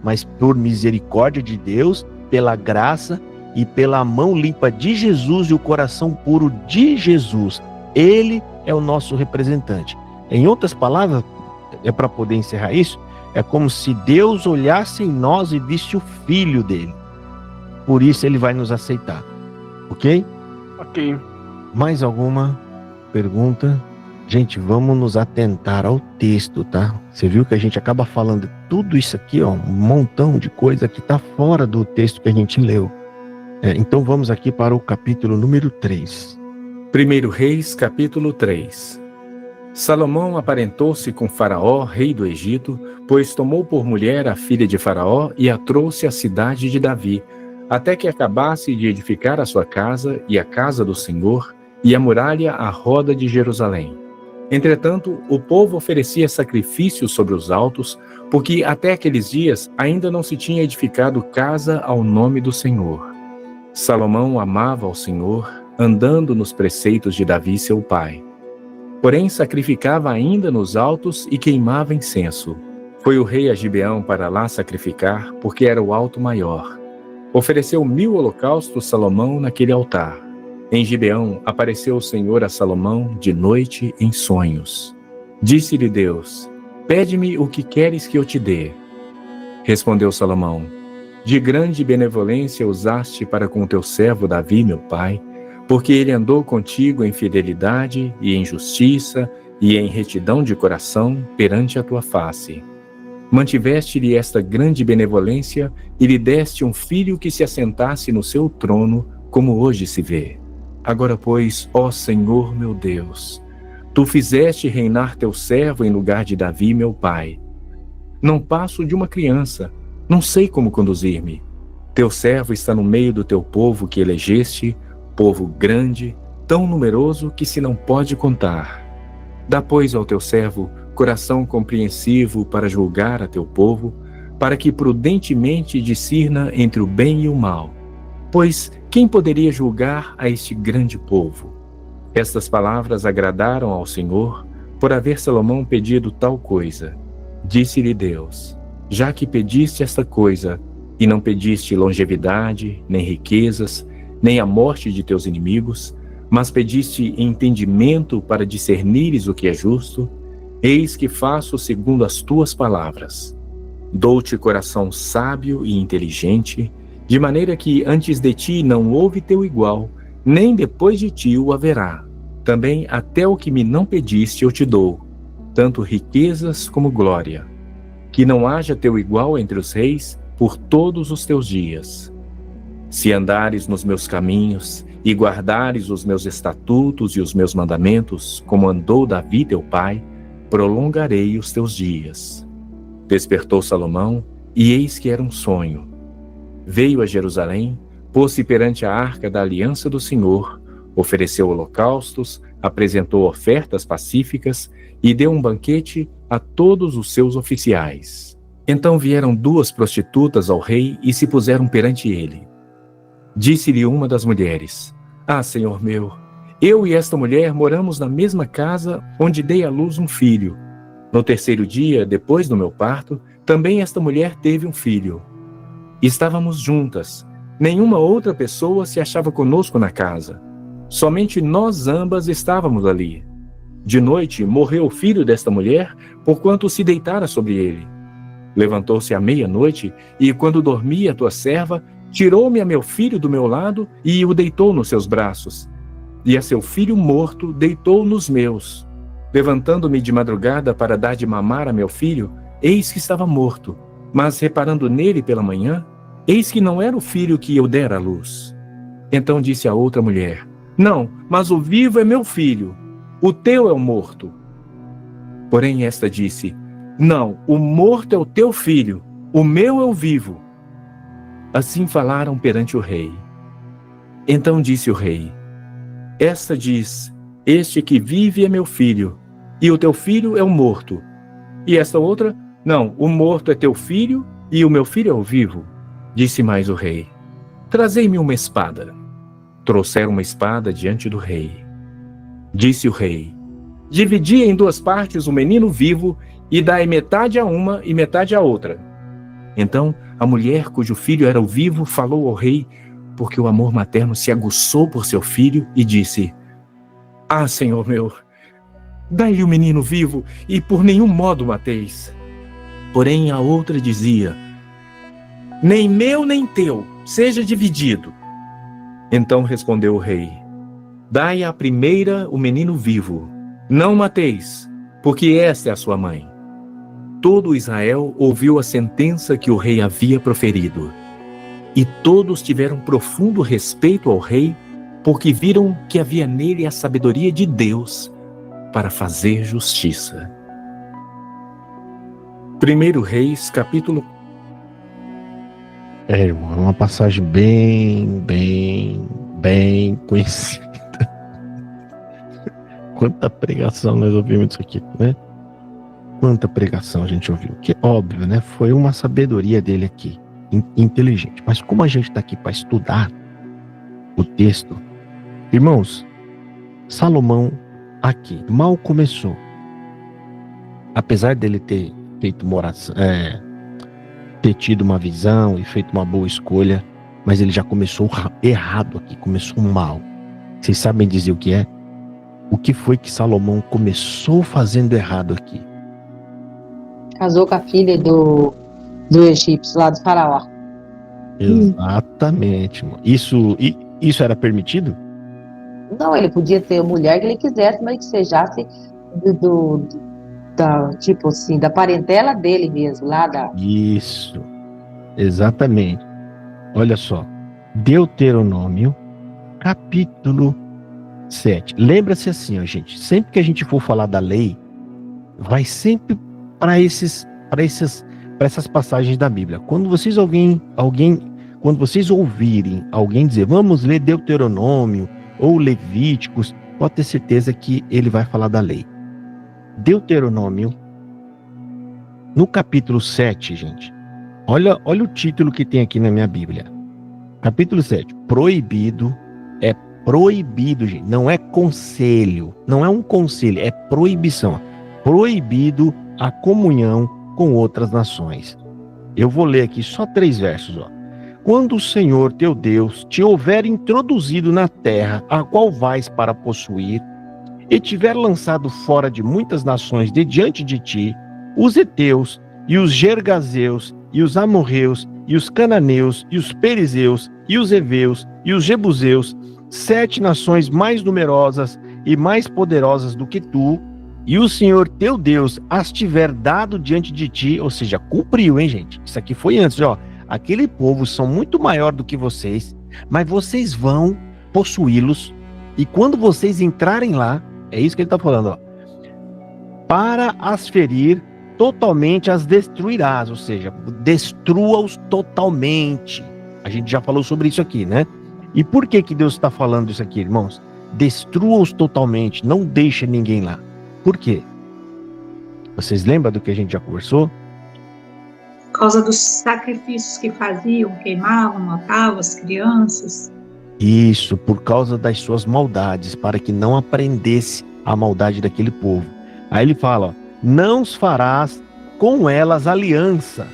mas por misericórdia de Deus, pela graça e pela mão limpa de Jesus e o coração puro de Jesus. Ele é o nosso representante. Em outras palavras, para poder encerrar isso, é como se Deus olhasse em nós e visse o Filho dele. Por isso ele vai nos aceitar. Ok? Ok. Mais alguma pergunta? Gente, vamos nos atentar ao texto, tá? Você viu que a gente acaba falando tudo isso aqui, ó, um montão de coisa que está fora do texto que a gente leu. Então vamos aqui para o capítulo número 3. 1 Reis, capítulo 3. Salomão aparentou-se com Faraó, rei do Egito, pois tomou por mulher a filha de Faraó e a trouxe à cidade de Davi, até que acabasse de edificar a sua casa e a casa do Senhor e a muralha à roda de Jerusalém. Entretanto, o povo oferecia sacrifícios sobre os altos, porque até aqueles dias ainda não se tinha edificado casa ao nome do Senhor. Salomão amava ao Senhor, andando nos preceitos de Davi seu pai. Porém, sacrificava ainda nos altos e queimava incenso. Foi o rei a Gibeão para lá sacrificar, porque era o alto maior. Ofereceu 1000 holocaustos Salomão naquele altar. Em Gibeão apareceu o Senhor a Salomão de noite em sonhos. Disse-lhe Deus: pede-me o que queres que eu te dê. Respondeu Salomão: de grande benevolência usaste para com teu servo Davi, meu pai, porque ele andou contigo em fidelidade e em justiça e em retidão de coração perante a tua face. Mantiveste-lhe esta grande benevolência e lhe deste um filho que se assentasse no seu trono, como hoje se vê. Agora, pois, ó Senhor meu Deus, tu fizeste reinar teu servo em lugar de Davi, meu pai. Não passo de uma criança, não sei como conduzir-me. Teu servo está no meio do teu povo que elegeste, povo grande, tão numeroso que se não pode contar. Dá, pois, ao teu servo coração compreensivo para julgar a teu povo, para que prudentemente discirna entre o bem e o mal. Pois quem poderia julgar a este grande povo? Estas palavras agradaram ao Senhor, por haver Salomão pedido tal coisa. Disse-lhe Deus: já que pediste esta coisa, e não pediste longevidade, nem riquezas, nem a morte de teus inimigos, mas pediste entendimento para discernires o que é justo, eis que faço segundo as tuas palavras. Dou-te coração sábio e inteligente, de maneira que antes de ti não houve teu igual, nem depois de ti o haverá. Também até o que me não pediste eu te dou, tanto riquezas como glória. Que não haja teu igual entre os reis por todos os teus dias. Se andares nos meus caminhos e guardares os meus estatutos e os meus mandamentos, como andou Davi teu pai, prolongarei os teus dias. Despertou Salomão, e eis que era um sonho. Veio a Jerusalém, pôs-se perante a arca da aliança do Senhor, ofereceu holocaustos, apresentou ofertas pacíficas e deu um banquete a todos os seus oficiais. Então vieram 2 prostitutas ao rei e se puseram perante ele. Disse-lhe uma das mulheres: ah, senhor meu, eu e esta mulher moramos na mesma casa onde dei à luz um filho. No 3º dia, depois do meu parto, também esta mulher teve um filho. Estávamos juntas. Nenhuma outra pessoa se achava conosco na casa. Somente nós ambas estávamos ali. De noite, morreu o filho desta mulher, porquanto se deitara sobre ele. Levantou-se à meia-noite, e quando dormia a tua serva, tirou-me a meu filho do meu lado e o deitou nos seus braços. E a seu filho morto deitou nos meus. Levantando-me de madrugada para dar de mamar a meu filho, eis que estava morto. Mas reparando nele pela manhã, Eis que não era o filho que eu dera à luz. Então disse a outra mulher: Não, mas o vivo é meu filho, o teu é o morto. Porém esta disse: Não, o morto é o teu filho, o meu é o vivo. Assim falaram perante o rei. Então disse o rei: Esta diz: Este que vive é meu filho, e o teu filho é o morto. E esta outra: Não, o morto é teu filho, e o meu filho é o vivo. Disse mais o rei: Trazei-me uma espada. Trouxeram uma espada diante do rei. Disse o rei: Dividi em duas partes o menino vivo, e dai metade a uma e metade a outra. Então a mulher cujo filho era o vivo falou ao rei, porque o amor materno se aguçou por seu filho, e disse: Ah, senhor meu, dai-lhe o menino vivo, e por nenhum modo mateis. Porém a outra dizia: Nem meu nem teu, seja dividido. Então respondeu o rei: Dai à primeira o menino vivo, não mateis, porque esta é a sua mãe. Todo Israel ouviu a sentença que o rei havia proferido, e todos tiveram profundo respeito ao rei, porque viram que havia nele a sabedoria de Deus para fazer justiça. 1 Reis, capítulo... Irmão, é uma passagem bem conhecida. Quanta pregação nós ouvimos disso aqui, né? Quanta pregação a gente ouviu. Que óbvio, né? Foi uma sabedoria dele aqui, inteligente. Mas como a gente está aqui para estudar o texto, irmãos, Salomão aqui mal começou. Apesar dele ter feito uma oração, ter tido uma visão e feito uma boa escolha, mas ele já começou errado aqui, começou mal. Vocês sabem dizer o que é? O que foi que Salomão começou fazendo errado aqui? Casou com a filha do egípcio, lá do faraó. Exatamente, mano. Isso era permitido? Não, ele podia ter a mulher que ele quisesse, mas que sejasse tipo assim, da parentela dele mesmo, lá da... Isso, exatamente. Olha só, Deuteronômio, capítulo 7. Lembra-se assim, ó, gente, sempre que a gente for falar da lei, vai sempre para essas passagens da Bíblia. Quando vocês quando vocês ouvirem alguém dizer, vamos ler Deuteronômio ou Levíticos, pode ter certeza que ele vai falar da lei. Deuteronômio, no capítulo 7, gente, olha o título que tem aqui na minha Bíblia. Capítulo 7, proibido, gente, não é conselho, não é um conselho, é proibição. Proibido a comunhão com outras nações. Eu vou ler aqui só 3 versos, ó. Quando o Senhor teu Deus te houver introduzido na terra, a qual vais para possuir, e tiver lançado fora de muitas nações de diante de ti, os heteus, e os gergazeus, e os amorreus, e os cananeus, e os perizeus, e os heveus, e os jebuseus, 7 nações mais numerosas e mais poderosas do que tu, e o Senhor teu Deus as tiver dado diante de ti, ou seja, cumpriu, hein, gente? Isso aqui foi antes, ó. Aquele povo são muito maior do que vocês, mas vocês vão possuí-los, e quando vocês entrarem lá, é isso que ele está falando, ó. Para as ferir, totalmente as destruirás, ou seja, destrua-os totalmente. A gente já falou sobre isso aqui, né? E por que Deus está falando isso aqui, irmãos? Destrua-os totalmente, não deixa ninguém lá. Por quê? Vocês lembram do que a gente já conversou? Por causa dos sacrifícios que faziam, queimavam, matavam as crianças. Isso, por causa das suas maldades, para que não aprendesse a maldade daquele povo. Aí ele fala, ó, não os farás com elas aliança,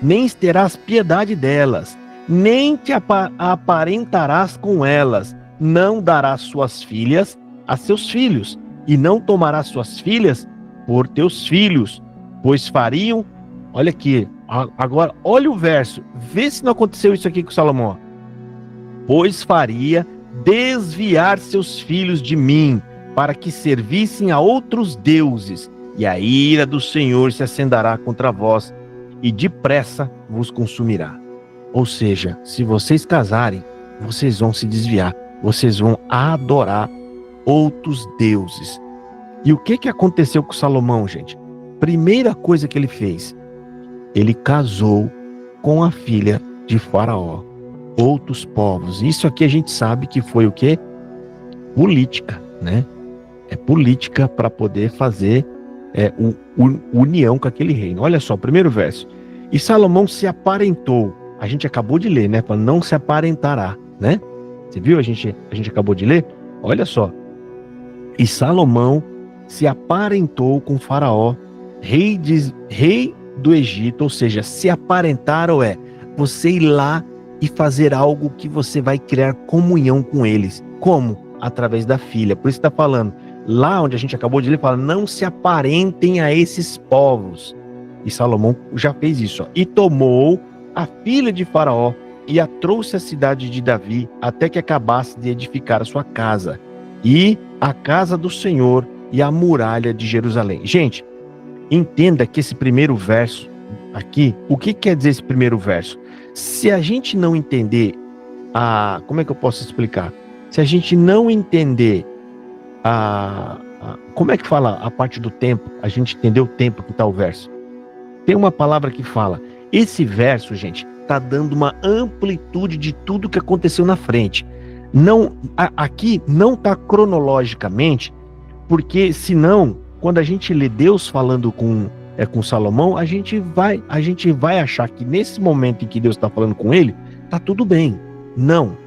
nem terás piedade delas, nem te aparentarás com elas, não darás suas filhas a seus filhos, e não tomarás suas filhas por teus filhos, pois fariam, olha aqui, agora olha o verso, vê se não aconteceu isso aqui com Salomão, pois faria desviar seus filhos de mim, para que servissem a outros deuses, e a ira do Senhor se acenderá contra vós, e depressa vos consumirá. Ou seja, se vocês casarem, vocês vão se desviar, vocês vão adorar outros deuses. E o que aconteceu com Salomão, gente? Primeira coisa que ele fez, ele casou com a filha de Faraó, outros povos. Isso aqui a gente sabe que foi o quê? Política, né? É política para poder fazer união com aquele reino. Olha só, o primeiro verso. E Salomão se aparentou. A gente acabou de ler, né? Para não se aparentará, né? Você viu? A gente acabou de ler. Olha só. E Salomão se aparentou com Faraó, rei do Egito, ou seja, se aparentar você ir lá e fazer algo que você vai criar comunhão com eles. Como? Através da filha. Por isso está falando, lá onde a gente acabou de ler, fala, não se aparentem a esses povos. E Salomão já fez isso. Ó. E tomou a filha de Faraó e a trouxe à cidade de Davi, até que acabasse de edificar a sua casa, e a casa do Senhor e a muralha de Jerusalém. Gente, entenda que esse primeiro verso aqui, o que quer dizer esse primeiro verso? Se a gente não entender como é que eu posso explicar? Se a gente não entender como é que fala a parte do tempo, a gente entender o tempo que está o verso. Tem uma palavra que fala, esse verso, gente, está dando uma amplitude de tudo que aconteceu na frente. Não, aqui não está cronologicamente, porque senão, quando a gente lê Deus falando com Salomão, a gente vai achar que nesse momento em que Deus está falando com ele, tá tudo bem. Não.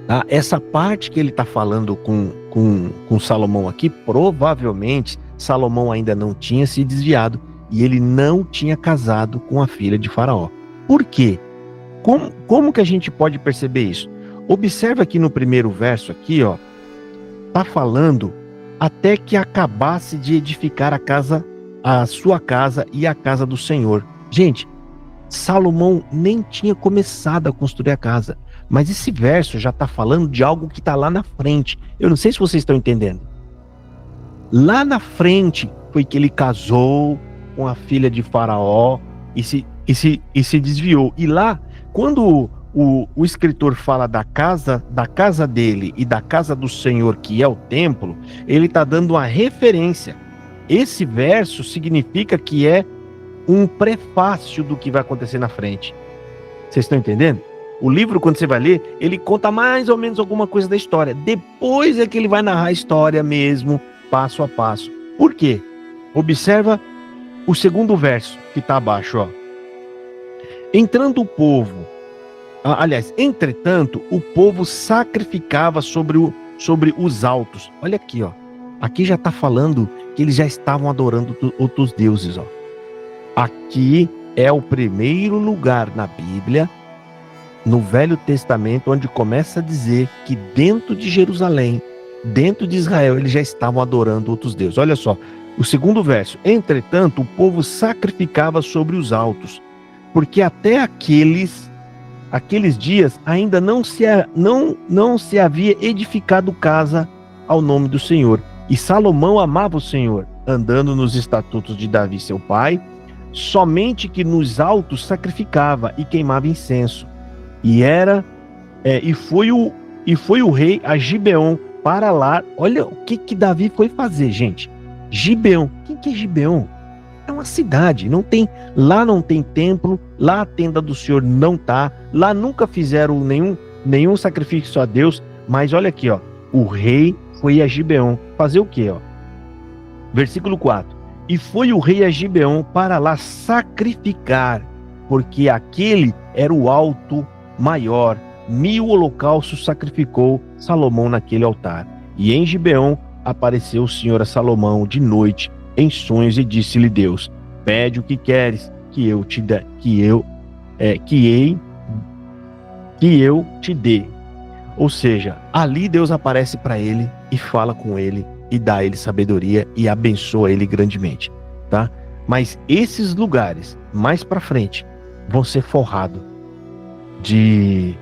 Tá? Essa parte que ele está falando com Salomão aqui, provavelmente Salomão ainda não tinha se desviado e ele não tinha casado com a filha de Faraó. Por quê? Como que a gente pode perceber isso? Observa aqui no primeiro verso aqui, ó, tá falando até que acabasse de edificar a sua casa e a casa do Senhor. Gente, Salomão nem tinha começado a construir a casa, mas esse verso já está falando de algo que está lá na frente. Eu não sei se vocês estão entendendo. Lá na frente foi que ele casou com a filha de Faraó e se desviou. E lá, quando o escritor fala da casa dele e da casa do Senhor, que é o templo, ele está dando uma referência. Esse verso significa que é um prefácio do que vai acontecer na frente. Vocês estão entendendo? O livro, quando você vai ler, ele conta mais ou menos alguma coisa da história. Depois é que ele vai narrar a história mesmo, passo a passo. Por quê? Observa o segundo verso que está abaixo, ó. Entrando o povo, entretanto, o povo sacrificava sobre os altos. Olha aqui, ó. Aqui já está falando que eles já estavam adorando outros deuses, ó. Aqui é o primeiro lugar na Bíblia, no Velho Testamento, onde começa a dizer que dentro de Jerusalém, dentro de Israel, eles já estavam adorando outros deuses. Olha só, o segundo verso. Entretanto, o povo sacrificava sobre os altos, porque até aqueles dias ainda não se havia edificado casa ao nome do Senhor. E Salomão amava o Senhor, andando nos estatutos de Davi, seu pai, somente que nos altos sacrificava e queimava incenso. E foi o rei a Gibeon para lá. Olha o que Davi foi fazer, gente. Gibeon. Quem que é Gibeon? É uma cidade, lá não tem templo, lá a tenda do Senhor não tá, lá nunca fizeram nenhum sacrifício a Deus, mas olha aqui, ó, o rei foi a Gibeon fazer o quê, ó? Versículo 4. E foi o rei a Gibeon para lá sacrificar, porque aquele era o alto maior. 1000 holocaustos sacrificou Salomão naquele altar. E em Gibeon apareceu o Senhor a Salomão de noite em sonhos e disse-lhe Deus: pede o que queres que eu te dê. Ou seja, ali Deus aparece para ele e fala com ele e dá a ele sabedoria e abençoa ele grandemente, tá? Mas esses lugares mais para frente vão ser forrados de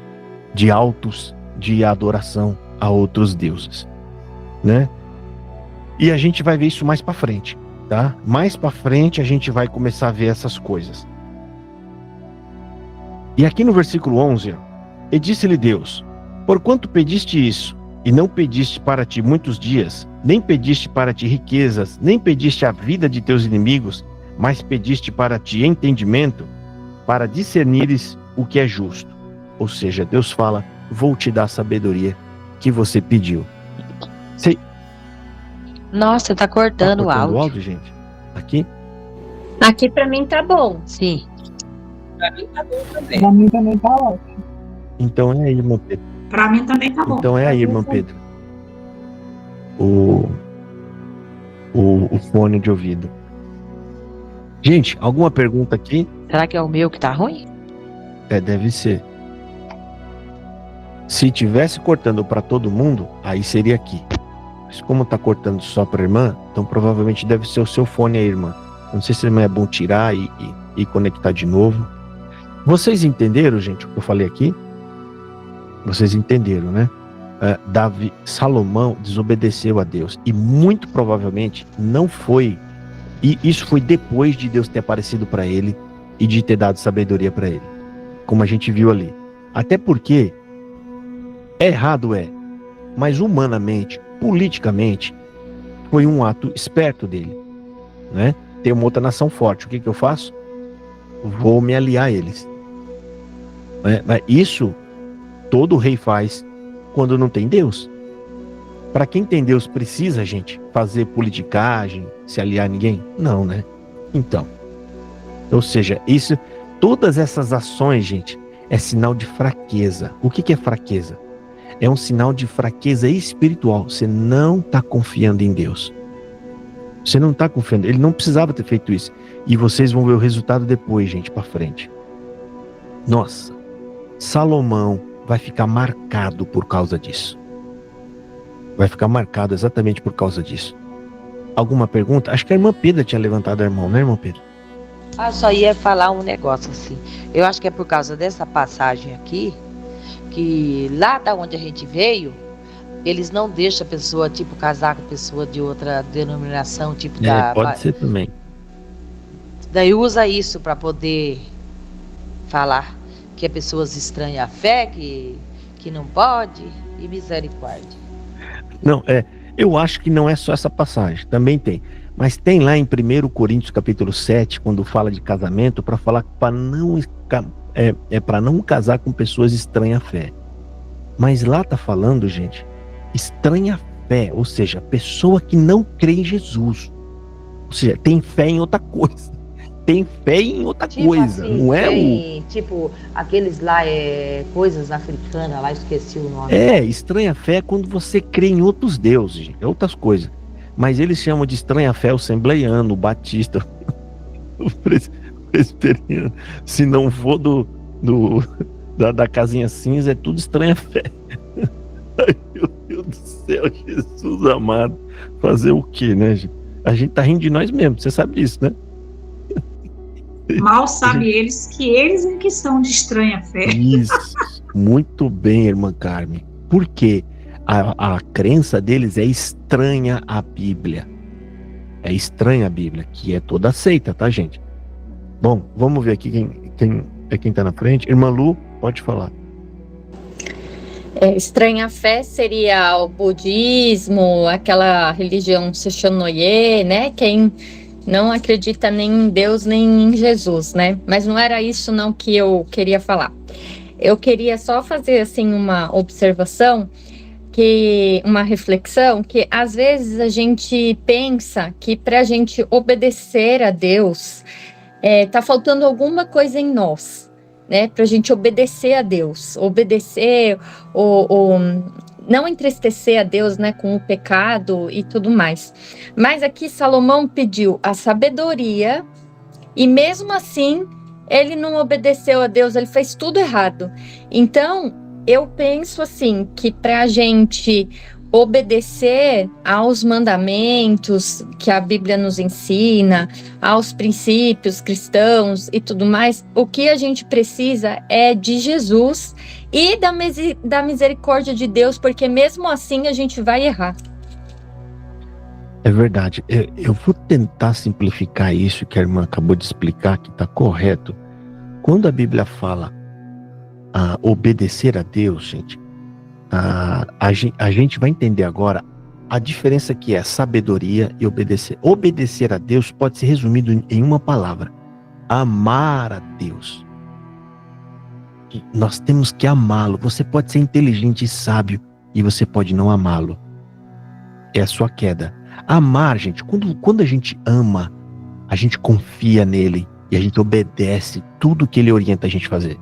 altos de adoração a outros deuses, né? E a gente vai ver isso mais para frente, tá? Mais para frente a gente vai começar a ver essas coisas. E aqui no versículo 11, ó, e disse-lhe Deus: porquanto pediste isso, e não pediste para ti muitos dias, nem pediste para ti riquezas, nem pediste a vida de teus inimigos, mas pediste para ti entendimento, para discernires o que é justo. Ou seja, Deus fala: vou te dar a sabedoria que você pediu. Nossa, tá cortando o áudio. Gente? Aqui? Aqui pra mim tá bom. Sim. Pra mim tá bom também. Pra mim também tá ótimo. Então é aí, irmão Pedro. Pra mim também tá bom. Então é aí, irmão Pedro. O fone de ouvido. Gente, alguma pergunta aqui? Será que é o meu que tá ruim? Deve ser. Se tivesse cortando para todo mundo, aí seria aqui. Mas como tá cortando só para irmã, então provavelmente deve ser o seu fone aí, irmã. Não sei se é bom tirar e conectar de novo. Vocês entenderam, gente, o que eu falei aqui? Vocês entenderam, né? Salomão desobedeceu a Deus. E muito provavelmente não foi. E isso foi depois de Deus ter aparecido para ele e de ter dado sabedoria para ele. Como a gente viu ali. Até porque errado mas humanamente, politicamente, foi um ato esperto dele, né? Tem uma outra nação forte, o que eu faço? Vou me aliar a eles. Mas isso todo rei faz quando não tem Deus. Para quem tem Deus, precisa, gente, fazer politicagem, se aliar a ninguém? Não, né? Então, ou seja, todas essas ações, gente, é sinal de fraqueza. O que é fraqueza? É um sinal de fraqueza espiritual. Você não está confiando em Deus. Você não está confiando. Ele não precisava ter feito isso. E vocês vão ver o resultado depois, gente, para frente. Nossa, Salomão vai ficar marcado por causa disso. Vai ficar marcado exatamente por causa disso. Alguma pergunta? Acho que a irmã Pedra tinha levantado a mão, né, irmã Pedra? Só ia falar um negócio assim. Eu acho que é por causa dessa passagem aqui, que lá da onde a gente veio, eles não deixam a pessoa, tipo, casar com pessoa de outra denominação, tipo Pode ser também. Daí usa isso para poder falar que é pessoas estranhas à fé, que não pode, e misericórdia. Não, eu acho que não é só essa passagem, também tem. Mas tem lá em 1 Coríntios capítulo 7, quando fala de casamento, para falar para não casar com pessoas estranhas à fé. Mas lá tá falando, gente, estranha fé, ou seja, pessoa que não crê em Jesus. Ou seja, tem fé em outra coisa. Tem fé em outra coisa, assim, não é tipo, aqueles lá, coisas africanas, lá esqueci o nome. Estranha fé é quando você crê em outros deuses, gente, outras coisas. Mas eles chamam de estranha fé o assembleiano, o batista, o presbiteriano. Se não for da casinha cinza, é tudo estranha fé. Ai, meu Deus do céu, Jesus amado. Fazer o quê, né, gente? A gente tá rindo de nós mesmos, você sabe disso, né? Mal sabe eles é que são de estranha fé. Isso, muito bem, irmã Carmen. Por quê? A crença deles é estranha à Bíblia. É estranha a Bíblia, que é toda aceita, tá, gente? Bom, vamos ver aqui quem tá na frente. Irmã Lu, pode falar. Estranha fé seria o budismo, aquela religião Seishonoye, né? Quem não acredita nem em Deus nem em Jesus, né? Mas não era isso não que eu queria falar. Eu queria só fazer assim uma observação, uma reflexão, que às vezes a gente pensa que para a gente obedecer a Deus, tá faltando alguma coisa em nós, né? Para a gente obedecer a Deus, obedecer não entristecer a Deus, né, com o pecado e tudo mais. Mas aqui Salomão pediu a sabedoria e mesmo assim ele não obedeceu a Deus, ele fez tudo errado. Então, eu penso assim, que para a gente obedecer aos mandamentos que a Bíblia nos ensina, aos princípios cristãos e tudo mais, o que a gente precisa é de Jesus e da misericórdia de Deus, porque mesmo assim a gente vai errar. É verdade. Eu vou tentar simplificar isso que a irmã acabou de explicar, que está correto. Quando a Bíblia fala obedecer a Deus, gente, a gente vai entender agora a diferença que é sabedoria e obedecer. Obedecer a Deus pode ser resumido em uma palavra: amar a Deus. Nós temos que amá-lo. Você pode ser inteligente e sábio e você pode não amá-lo. É a sua queda. Amar, gente, quando a gente ama, a gente confia nele e a gente obedece tudo que ele orienta a gente a fazer.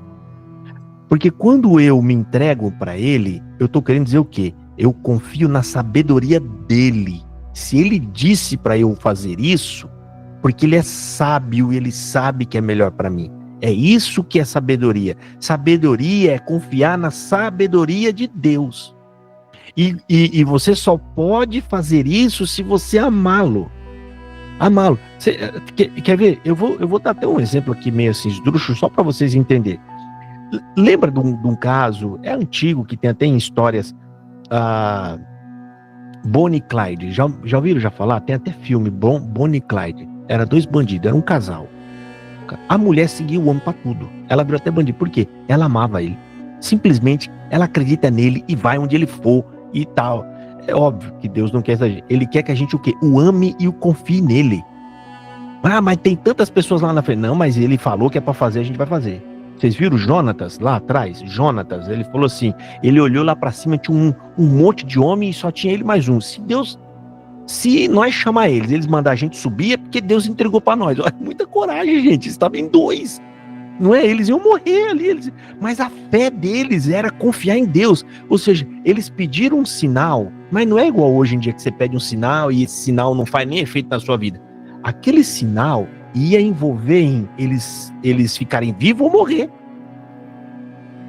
Porque quando eu me entrego para ele, eu estou querendo dizer o quê? Eu confio na sabedoria dele. Se ele disse para eu fazer isso, porque ele é sábio e ele sabe que é melhor para mim. É isso que é sabedoria. Sabedoria é confiar na sabedoria de Deus. E você só pode fazer isso se você amá-lo. Amá-lo. Quer ver? Eu vou dar até um exemplo aqui meio assim, esdrúxulo, só para vocês entenderem. Lembra de um caso, é antigo, que tem até em histórias, Bonnie e Clyde. Já ouviram falar? Tem até filme, Bonnie e Clyde. Era 2 bandidos, era um casal. A mulher seguia o homem para tudo. Ela virou até bandido. Por quê? Ela amava ele. Simplesmente, ela acredita nele e vai onde ele for e tal. É óbvio que Deus não quer essa gente. Ele quer que a gente o quê? O ame e o confie nele. Mas tem tantas pessoas lá na frente. Não, mas ele falou que é para fazer, a gente vai fazer. Vocês viram Jonatas lá atrás? Jonatas, ele falou assim, ele olhou lá para cima, tinha um monte de homem e só tinha ele mais um. Se nós chamar eles mandar a gente subir, é porque Deus entregou para nós. Olha, muita coragem, gente. Estavam em 2. Não é? Eles iam morrer ali. Mas a fé deles era confiar em Deus. Ou seja, eles pediram um sinal, mas não é igual hoje em dia que você pede um sinal e esse sinal não faz nem efeito na sua vida. Aquele sinal ia envolver em eles ficarem vivos ou morrer.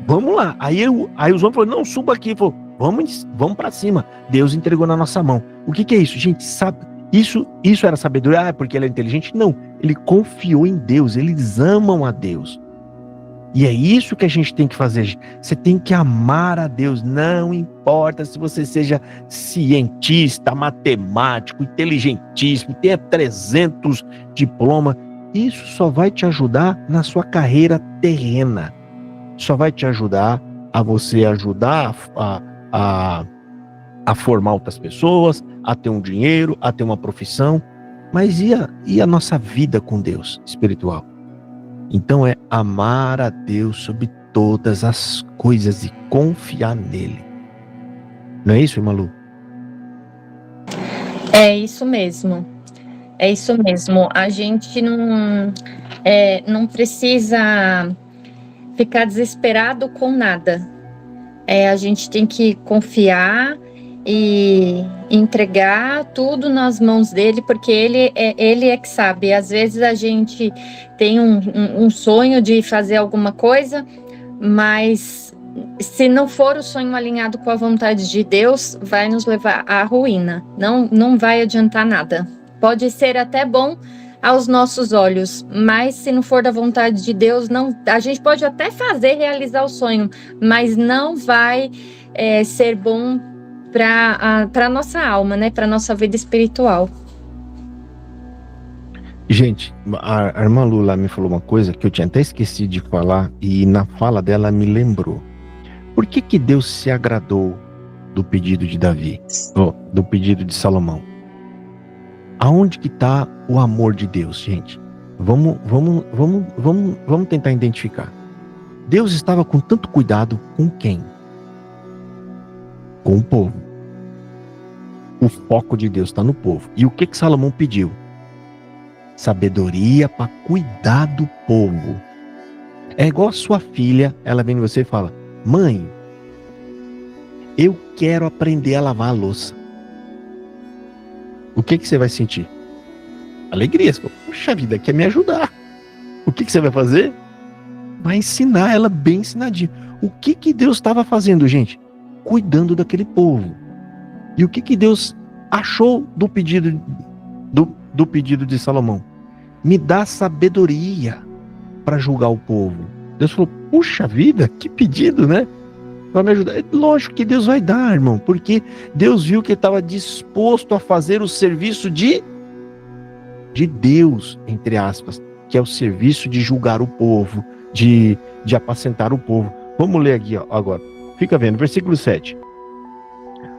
Vamos lá. Aí os homens falaram, não, suba aqui. Ele falou, vamos para cima. Deus entregou na nossa mão. O que é isso? Gente, sabe? Isso era sabedoria? Porque ele é inteligente? Não. Ele confiou em Deus. Eles amam a Deus. E é isso que a gente tem que fazer. Você tem que amar a Deus. Não importa se você seja cientista, matemático, inteligentíssimo, tenha 300 diplomas. Isso só vai te ajudar na sua carreira terrena. Só vai te ajudar a você ajudar a formar outras pessoas, a ter um dinheiro, a ter uma profissão. Mas e a nossa vida com Deus espiritual? Então é amar a Deus sobre todas as coisas e confiar nele. Não é isso, Malu? É isso mesmo. É isso mesmo. A gente não precisa ficar desesperado com nada. A gente tem que confiar e entregar tudo nas mãos dele, porque ele é que sabe. Às vezes a gente tem um sonho de fazer alguma coisa, mas se não for o sonho alinhado com a vontade de Deus, vai nos levar à ruína. Não vai adiantar nada. Pode ser até bom aos nossos olhos, mas se não for da vontade de Deus, a gente pode até realizar o sonho, mas não vai ser bom para a nossa alma, né? Para a nossa vida espiritual. Gente, a irmã Lula me falou uma coisa que eu tinha até esquecido de falar e na fala dela me lembrou. Por que Deus se agradou do pedido de Davi, do pedido de Salomão? Aonde que está o amor de Deus, gente? Vamos tentar identificar. Deus estava com tanto cuidado com quem? Com o povo. O foco de Deus está no povo. E o que Salomão pediu? Sabedoria para cuidar do povo. É igual a sua filha, ela vem em você e fala, mãe, eu quero aprender a lavar a louça. O que você vai sentir? Alegria. Você fala, puxa vida, quer me ajudar. O que você vai fazer? Vai ensinar ela bem ensinadinho. O que Deus estava fazendo, gente? Cuidando daquele povo. E o que Deus achou do pedido de Salomão? Me dá sabedoria para julgar o povo. Deus falou, puxa vida, que pedido, né? Para me ajudar. Lógico que Deus vai dar, irmão, porque Deus viu que ele estava disposto a fazer o serviço de Deus, entre aspas, que é o serviço de julgar o povo, de apacentar o povo. Vamos ler aqui ó, agora. Fica vendo, versículo 7.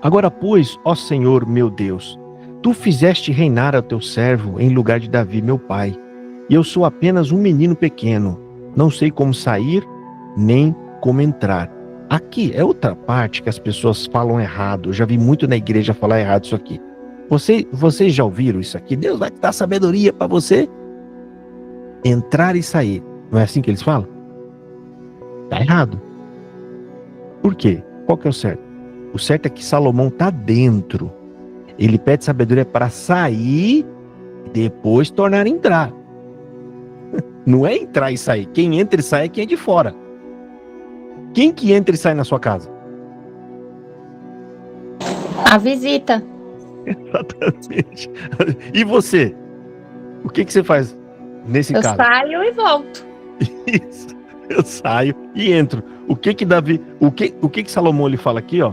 Agora, pois, ó Senhor meu Deus, tu fizeste reinar ao teu servo em lugar de Davi, meu pai, e eu sou apenas um menino pequeno, não sei como sair, nem como entrar. Aqui é outra parte que as pessoas falam errado. Eu já vi muito na igreja falar errado isso aqui. Vocês já ouviram isso aqui? Deus vai te dar sabedoria para você entrar e sair. Não é assim que eles falam? Tá errado. Por quê? Qual que é o certo? O certo é que Salomão tá dentro. Ele pede sabedoria para sair e depois tornar a entrar. Não é entrar e sair. Quem entra e sai é quem é de fora. Quem que entra e sai na sua casa? A visita. Exatamente. E você? O que você faz nesse Eu caso? saio e volto. Isso. Eu saio e entro. O que Davi, o que Salomão ele fala aqui, ó?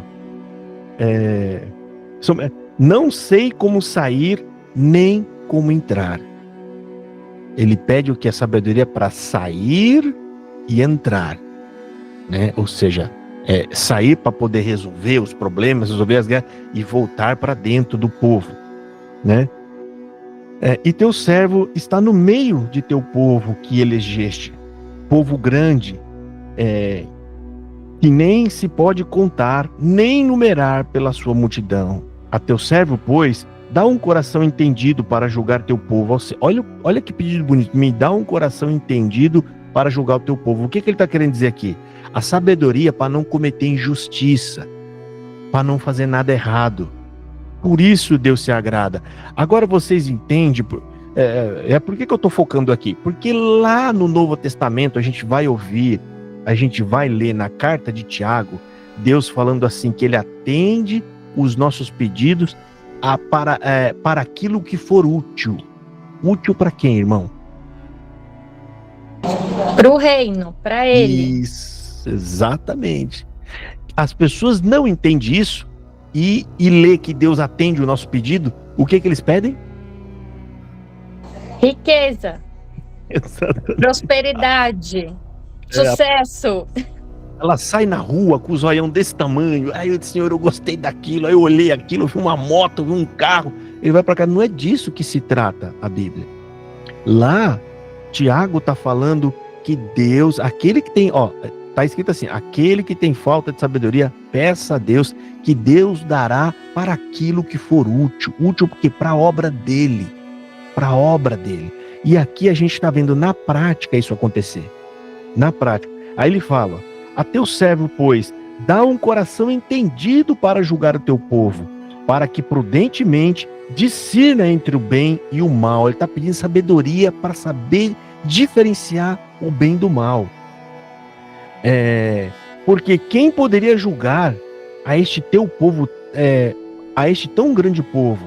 Não sei como sair nem como entrar. Ele pede o que? A sabedoria para sair e entrar, né? Ou seja, sair para poder resolver os problemas, resolver as guerras e voltar para dentro do povo, né? E teu servo está no meio de teu povo que elegeste, povo grande, que nem se pode contar, nem numerar pela sua multidão. A teu servo, pois, dá um coração entendido para julgar teu povo. Olha que pedido bonito. Me dá um coração entendido para julgar o teu povo. O que ele está querendo dizer aqui? A sabedoria para não cometer injustiça, para não fazer nada errado. Por isso Deus se agrada. Agora vocês entendem por que eu estou focando aqui? Porque lá no Novo Testamento a gente vai ouvir, a gente vai ler na carta de Tiago, Deus falando assim, que ele atende os nossos pedidos para aquilo que for útil. Útil para quem, irmão? Para o reino, para ele. Isso, exatamente. As pessoas não entendem isso e lê que Deus atende o nosso pedido. O que eles pedem? Riqueza, Exatamente. prosperidade, sucesso. Ela sai na rua com o zoião desse tamanho. Aí eu disse, Senhor, eu gostei daquilo. Aí eu olhei aquilo, eu vi uma moto, eu vi um carro. Ele vai para cá. Não é disso que se trata a Bíblia. Lá, Tiago está falando que Deus, aquele que tem, tá escrito assim, aquele que tem falta de sabedoria, peça a Deus, que Deus dará para aquilo que for útil. Útil porque para a obra dele. Para a obra dele. E aqui a gente está vendo na prática isso acontecer. Na prática. Aí ele fala, a teu servo, pois, dá um coração entendido para julgar o teu povo, para que prudentemente discirna entre o bem e o mal. Ele está pedindo sabedoria para saber diferenciar o bem do mal. Porque quem poderia julgar a este teu povo, a este tão grande povo?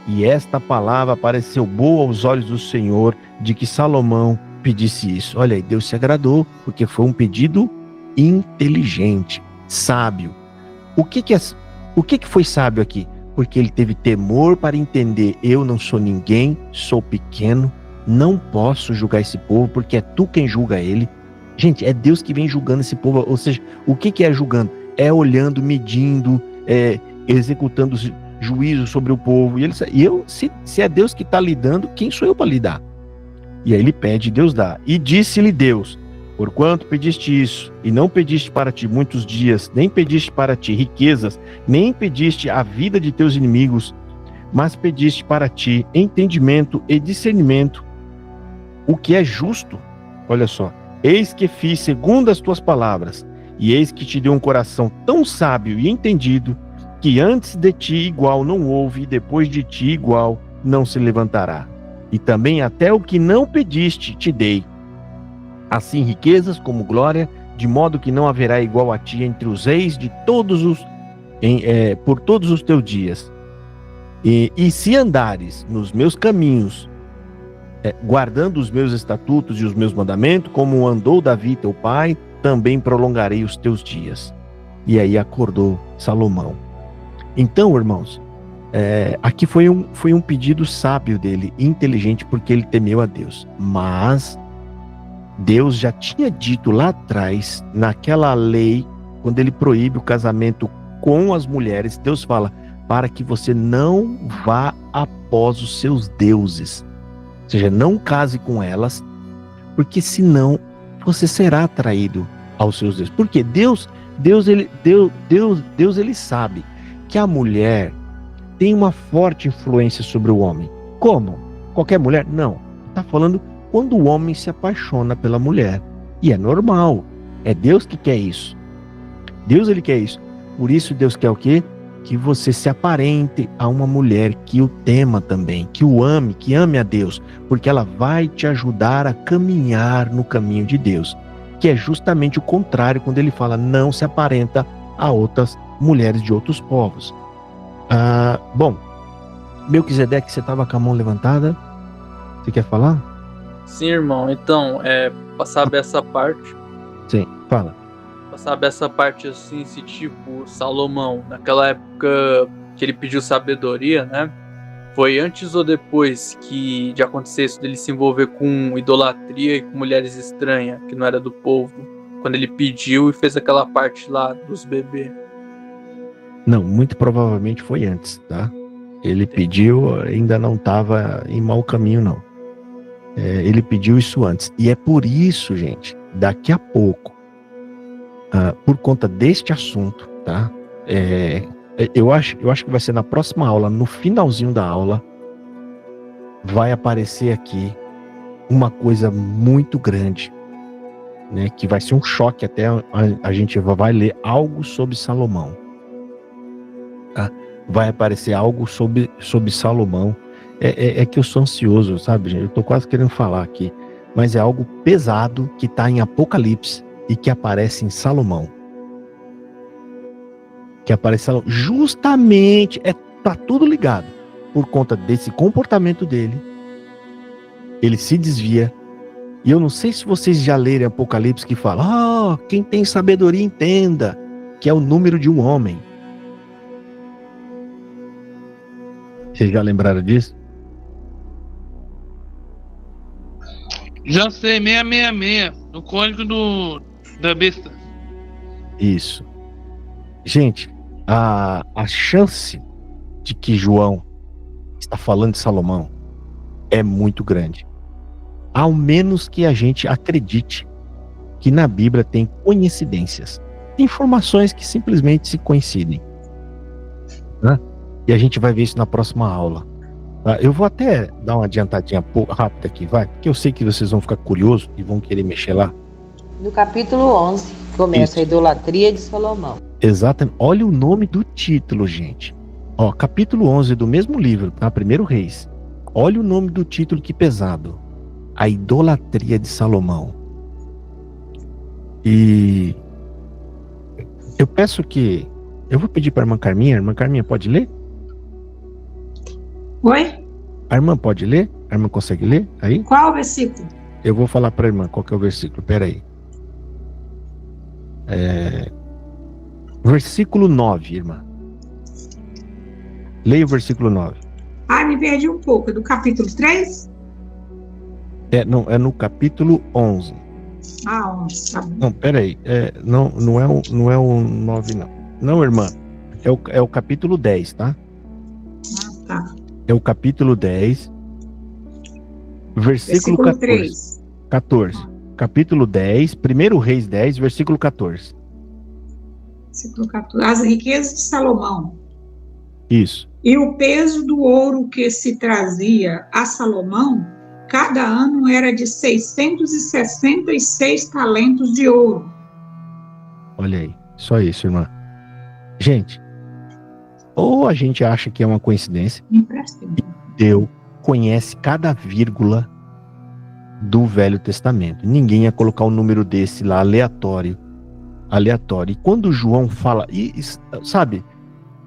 E esta palavra pareceu boa aos olhos do Senhor, de que Salomão pedisse isso. Olha aí, Deus se agradou, porque foi um pedido inteligente, sábio. O que foi sábio aqui? Porque ele teve temor para entender, eu não sou ninguém, sou pequeno, não posso julgar esse povo, porque é tu quem julga ele. Gente, é Deus que vem julgando esse povo. Ou seja, o que é julgando? É olhando, medindo, executando juízo sobre o povo. Se é Deus que está lidando, quem sou eu para lidar? E aí ele pede, Deus dá. E disse-lhe Deus, porquanto pediste isso, e não pediste para ti muitos dias, nem pediste para ti riquezas, nem pediste a vida de teus inimigos, mas pediste para ti entendimento e discernimento, o que é justo. Olha só, eis que fiz segundo as tuas palavras, e eis que te dei um coração tão sábio e entendido, que antes de ti igual não houve, e depois de ti igual não se levantará. E também até o que não pediste te dei, assim riquezas como glória, de modo que não haverá igual a ti entre os reis de por todos os teus dias. E se andares nos meus caminhos, guardando os meus estatutos e os meus mandamentos, como andou Davi teu pai, também prolongarei os teus dias. E aí acordou Salomão. Então, irmãos, aqui foi um pedido sábio dele, inteligente, porque ele temeu a Deus. Mas Deus já tinha dito lá atrás, naquela lei, quando ele proíbe o casamento com as mulheres, Deus fala, para que você não vá após os seus deuses. Ou seja, não case com elas, porque senão você será atraído aos seus deuses. Porque Deus ele sabe que a mulher tem uma forte influência sobre o homem. Como? Qualquer mulher? Não. Está falando quando o homem se apaixona pela mulher. E é normal. É Deus que quer isso. Deus, ele quer isso. Por isso Deus quer o quê? Que você se aparente a uma mulher que o tema também, que o ame, que ame a Deus, porque ela vai te ajudar a caminhar no caminho de Deus, que é justamente o contrário quando ele fala não se aparenta a outras mulheres de outros povos. Bom, Melquisedeque, você estava com a mão levantada, você quer falar? Sim, irmão, então, pra saber essa parte, Sim, fala. pra saber essa parte assim, se tipo, Salomão, naquela época que ele pediu sabedoria, né? Foi antes ou depois de acontecer isso, dele se envolver com idolatria e com mulheres estranhas, que não era do povo, quando ele pediu e fez aquela parte lá dos bebês? Não, muito provavelmente foi antes, tá? Ele pediu, ainda não estava em mau caminho, não. Ele pediu isso antes. E é por isso, gente, daqui a pouco, por conta deste assunto, tá? Eu acho que vai ser na próxima aula, no finalzinho da aula, vai aparecer aqui uma coisa muito grande, né? Que vai ser um choque até a gente vai ler algo sobre Salomão. Tá? Vai aparecer algo sobre Salomão. É que eu sou ansioso, sabe, gente? Eu tô quase querendo falar aqui. Mas é algo pesado que está em Apocalipse e que aparece em Salomão. Que aparece Salomão. Justamente, tá tudo ligado. Por conta desse comportamento dele. Ele se desvia. E eu não sei se vocês já leram Apocalipse que fala, quem tem sabedoria entenda, que é o número de um homem. Vocês já lembraram disso? Já sei, 666, o código da besta. Isso. Gente, a chance de que João está falando de Salomão é muito grande. Ao menos que a gente acredite que na Bíblia tem coincidências. Informações que simplesmente se coincidem. Né? E a gente vai ver isso na próxima aula. Tá? Eu vou até dar uma adiantadinha rápida aqui, vai, porque eu sei que vocês vão ficar curiosos e vão querer mexer lá. No capítulo 11, começa a idolatria de Salomão. Exatamente. Olha o nome do título, gente. Capítulo 11 do mesmo livro, tá? Primeiro Reis. Olha o nome do título, que pesado. A idolatria de Salomão. E eu peço que... Eu vou pedir para a irmã Carminha. A irmã Carminha pode ler? Oi? A irmã pode ler? A irmã consegue ler? Aí? Qual o versículo? Eu vou falar para a irmã qual que é o versículo. Pera aí. Versículo 9, irmã. Leia o versículo 9. Me perdi um pouco. É do capítulo 3? Não, é no capítulo 11. 11, tá bom. Não, pera aí. Não é o 9, não. Não, irmã. É o capítulo 10, tá? Tá. É o capítulo 10, versículo 14. 3. 14. Capítulo 10, 1 Reis 10, versículo 14. Versículo 14. As riquezas de Salomão. Isso. E o peso do ouro que se trazia a Salomão, cada ano era de 666 talentos de ouro. Olha aí. Só isso, irmã. Gente, ou a gente acha que é uma coincidência, Impressionante. Deus conhece cada vírgula do Velho Testamento. Ninguém ia colocar um número desse lá aleatório. E quando João fala, sabe,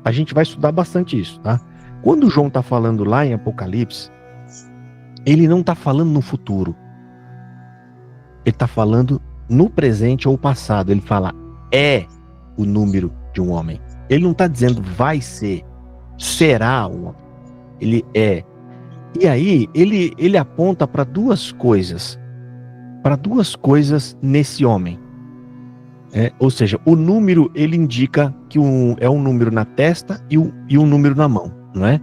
a gente vai estudar bastante isso, tá? Quando João está falando lá em Apocalipse, ele não está falando no futuro. Ele está falando no presente ou passado. Ele fala, o número de um homem. Ele não está dizendo vai ser, será um homem. Ele é. E aí, ele aponta para duas coisas para duas coisas nesse homem. Ou seja, o número ele indica que é um número na testa e um número na mão, não é?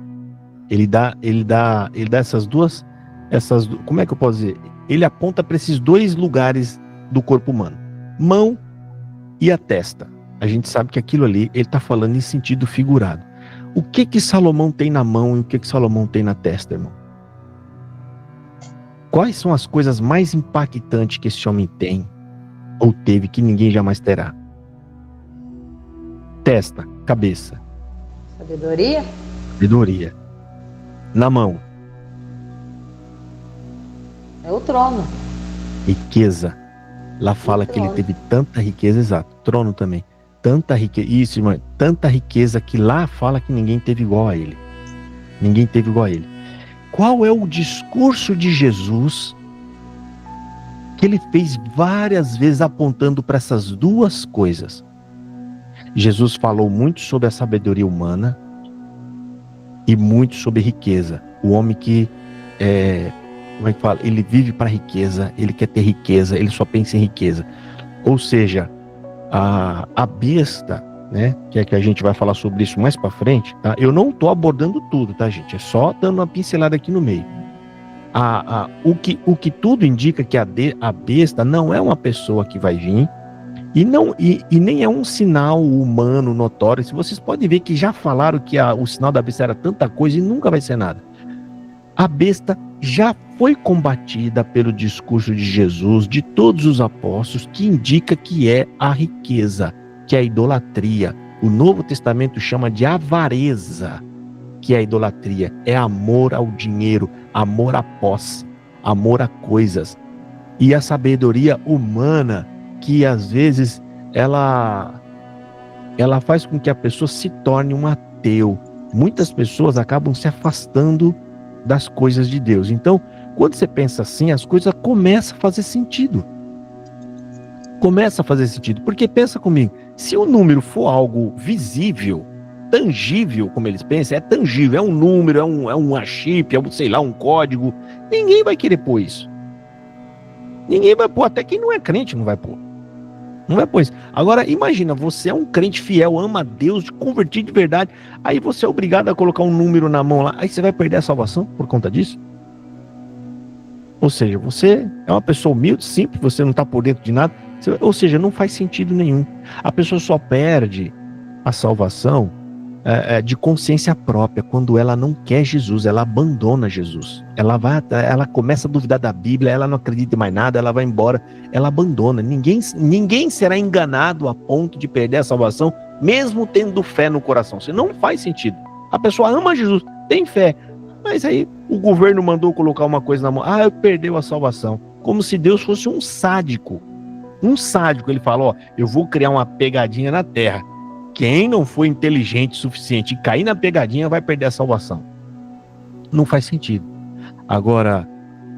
Ele dá essas duas, como é que eu posso dizer? Ele aponta para esses dois lugares do corpo humano, mão e a testa. A gente sabe que aquilo ali ele está falando em sentido figurado. O que Salomão tem na mão e o que Salomão tem na testa, irmão? Quais são as coisas mais impactantes que esse homem tem ou teve que ninguém jamais terá? Testa, cabeça. Sabedoria? Sabedoria. Na mão. É o trono. Riqueza. Lá fala que ele teve tanta riqueza, exato. Trono também. Tanta riqueza. Isso, irmão. Tanta riqueza que lá fala que ninguém teve igual a ele. Ninguém teve igual a ele. Qual é o discurso de Jesus que ele fez várias vezes apontando para essas duas coisas? Jesus falou muito sobre a sabedoria humana e muito sobre riqueza. O homem que como é que fala? Ele vive para riqueza, ele quer ter riqueza, ele só pensa em riqueza. Ou seja, a besta, né? Que é que a gente vai falar sobre isso mais para frente, tá? Eu não estou abordando tudo, tá, gente? É só dando uma pincelada aqui no meio. O que tudo indica que a besta não é uma pessoa que vai vir e nem é um sinal humano notório. Se vocês podem ver que já falaram que o sinal da besta era tanta coisa e nunca vai ser nada. A besta já foi combatida pelo discurso de Jesus, de todos os apóstolos, que indica que é a riqueza, que é a idolatria. O Novo Testamento chama de avareza, que é a idolatria. É amor ao dinheiro, amor à posse, amor a coisas. E a sabedoria humana, que às vezes ela faz com que a pessoa se torne um ateu. Muitas pessoas acabam se afastando das coisas de Deus. Então, quando você pensa assim, as coisas começam a fazer sentido. Começa a fazer sentido. Porque pensa comigo, se o número for algo visível, tangível, como eles pensam, é tangível, é um número, é um chip, é um, sei lá, um código, ninguém vai querer pôr isso. Ninguém vai pôr, até quem não é crente não vai pôr. Não vai pôr isso. Agora, imagina, você é um crente fiel, ama a Deus, convertido de verdade, aí você é obrigado a colocar um número na mão lá, aí você vai perder a salvação por conta disso? Ou seja, você é uma pessoa humilde, simples, você não está por dentro de nada, ou seja, não faz sentido nenhum. A pessoa só perde a salvação de consciência própria, quando ela não quer Jesus, ela abandona Jesus. Ela começa a duvidar da Bíblia, ela não acredita em mais nada, ela vai embora, ela abandona. Ninguém será enganado a ponto de perder a salvação, mesmo tendo fé no coração. Isso não faz sentido. A pessoa ama Jesus, tem fé, mas aí o governo mandou colocar uma coisa na mão, perdeu a salvação. Como se Deus fosse um sádico. Um sádico, ele fala, eu vou criar uma pegadinha na terra. Quem não for inteligente o suficiente e cair na pegadinha vai perder a salvação. Não faz sentido. Agora,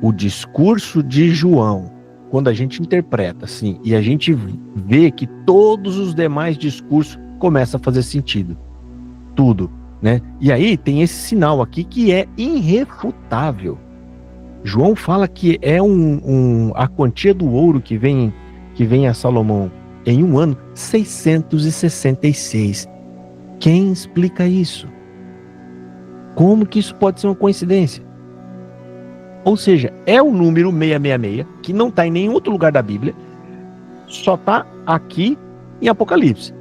o discurso de João, quando a gente interpreta assim, e a gente vê que todos os demais discursos começam a fazer sentido. Tudo, né? E aí tem esse sinal aqui que é irrefutável. João fala que é a quantia do ouro que vem a Salomão em um ano, 666. Quem explica isso? Como que isso pode ser uma coincidência? Ou seja, é o número 666, que não está em nenhum outro lugar da Bíblia, só está aqui em Apocalipse.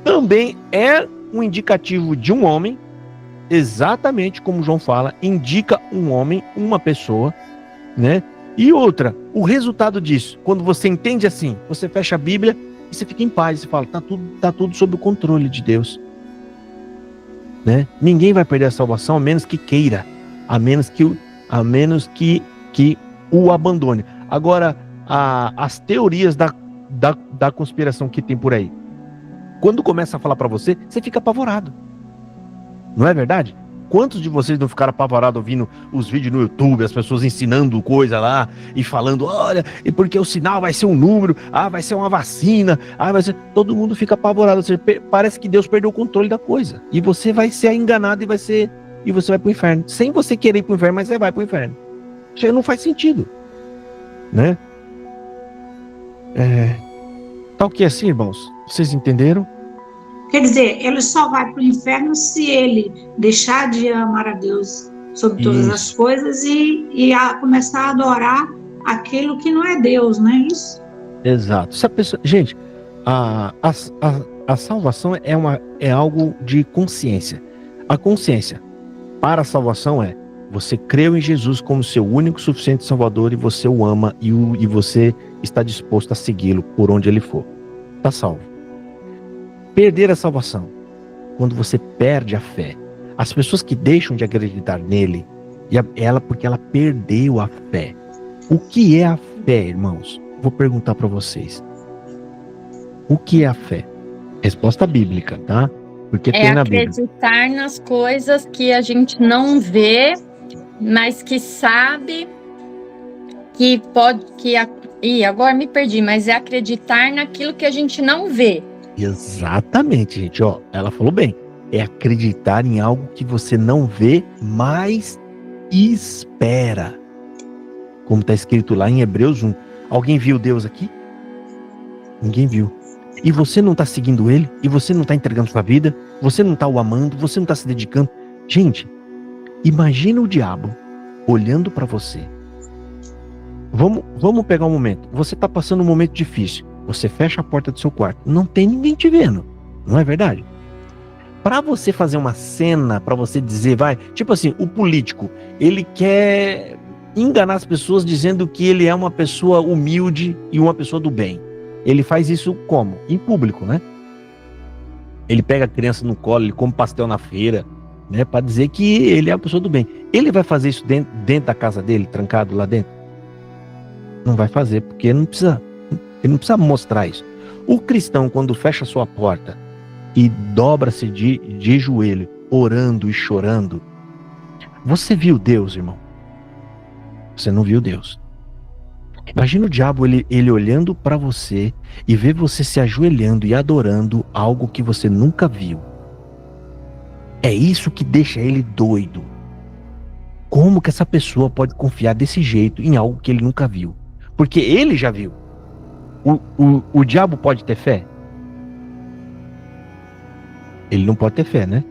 Também é um indicativo de um homem, exatamente como João fala, indica um homem, uma pessoa, né? E outra, o resultado disso, quando você entende assim, você fecha a Bíblia e você fica em paz, você fala, tá tudo sob o controle de Deus, né? Ninguém vai perder a salvação a menos que queira, a menos que o abandone. Agora, as teorias da conspiração que tem por aí, quando começa a falar para você, você fica apavorado. Não é verdade? Quantos de vocês não ficaram apavorados ouvindo os vídeos no YouTube, as pessoas ensinando coisa lá e falando, olha, e porque o sinal vai ser um número, vai ser uma vacina, vai ser... Todo mundo fica apavorado, ou seja, parece que Deus perdeu o controle da coisa. E você vai ser enganado e você vai pro inferno. Sem você querer ir pro inferno, mas você vai pro inferno. Não faz sentido, né? Tá ok assim, irmãos? Vocês entenderam? Quer dizer, ele só vai para o inferno se ele deixar de amar a Deus sobre todas as Isso. coisas e começar a adorar aquilo que não é Deus, não é isso? Exato. Se a pessoa, gente, a salvação é algo de consciência. A consciência para a salvação é: você creu em Jesus como seu único e suficiente Salvador e você o ama e você está disposto a segui-lo por onde ele for. Está salvo. Perder a salvação, quando você perde a fé. As pessoas que deixam de acreditar nele, porque ela perdeu a fé. O que é a fé, irmãos? Vou perguntar para vocês. O que é a fé? Resposta bíblica, tá? Porque tem na Bíblia. Acreditar nas coisas que a gente não vê, mas que sabe que pode... Ih, agora me perdi, mas é acreditar naquilo que a gente não vê. Exatamente, gente. Ó, ela falou bem. É acreditar em algo que você não vê, mas espera. Como está escrito lá em Hebreus 1. Alguém viu Deus aqui? Ninguém viu. E você não está seguindo ele? E você não está entregando sua vida? Você não está o amando? Você não está se dedicando? Gente, imagina o diabo olhando para você. Vamos pegar um momento. Você está passando um momento difícil. Você fecha a porta do seu quarto. Não tem ninguém te vendo. Não é verdade? Para você fazer uma cena, para você dizer, tipo assim, o político, ele quer enganar as pessoas dizendo que ele é uma pessoa humilde e uma pessoa do bem. Ele faz isso como? Em público, né? Ele pega a criança no colo, ele come pastel na feira, né? Para dizer que ele é a pessoa do bem. Ele vai fazer isso dentro da casa dele, trancado lá dentro? Não vai fazer, porque ele não precisa mostrar isso. O cristão, quando fecha a sua porta e dobra-se de joelho, orando e chorando, você viu Deus, irmão? Você não viu Deus. Imagina o diabo, ele olhando para você e ver você se ajoelhando e adorando algo que você nunca viu. É isso que deixa ele doido. Como que essa pessoa pode confiar desse jeito em algo que ele nunca viu? Porque ele já viu. O diabo pode ter fé? Ele não pode ter fé, né?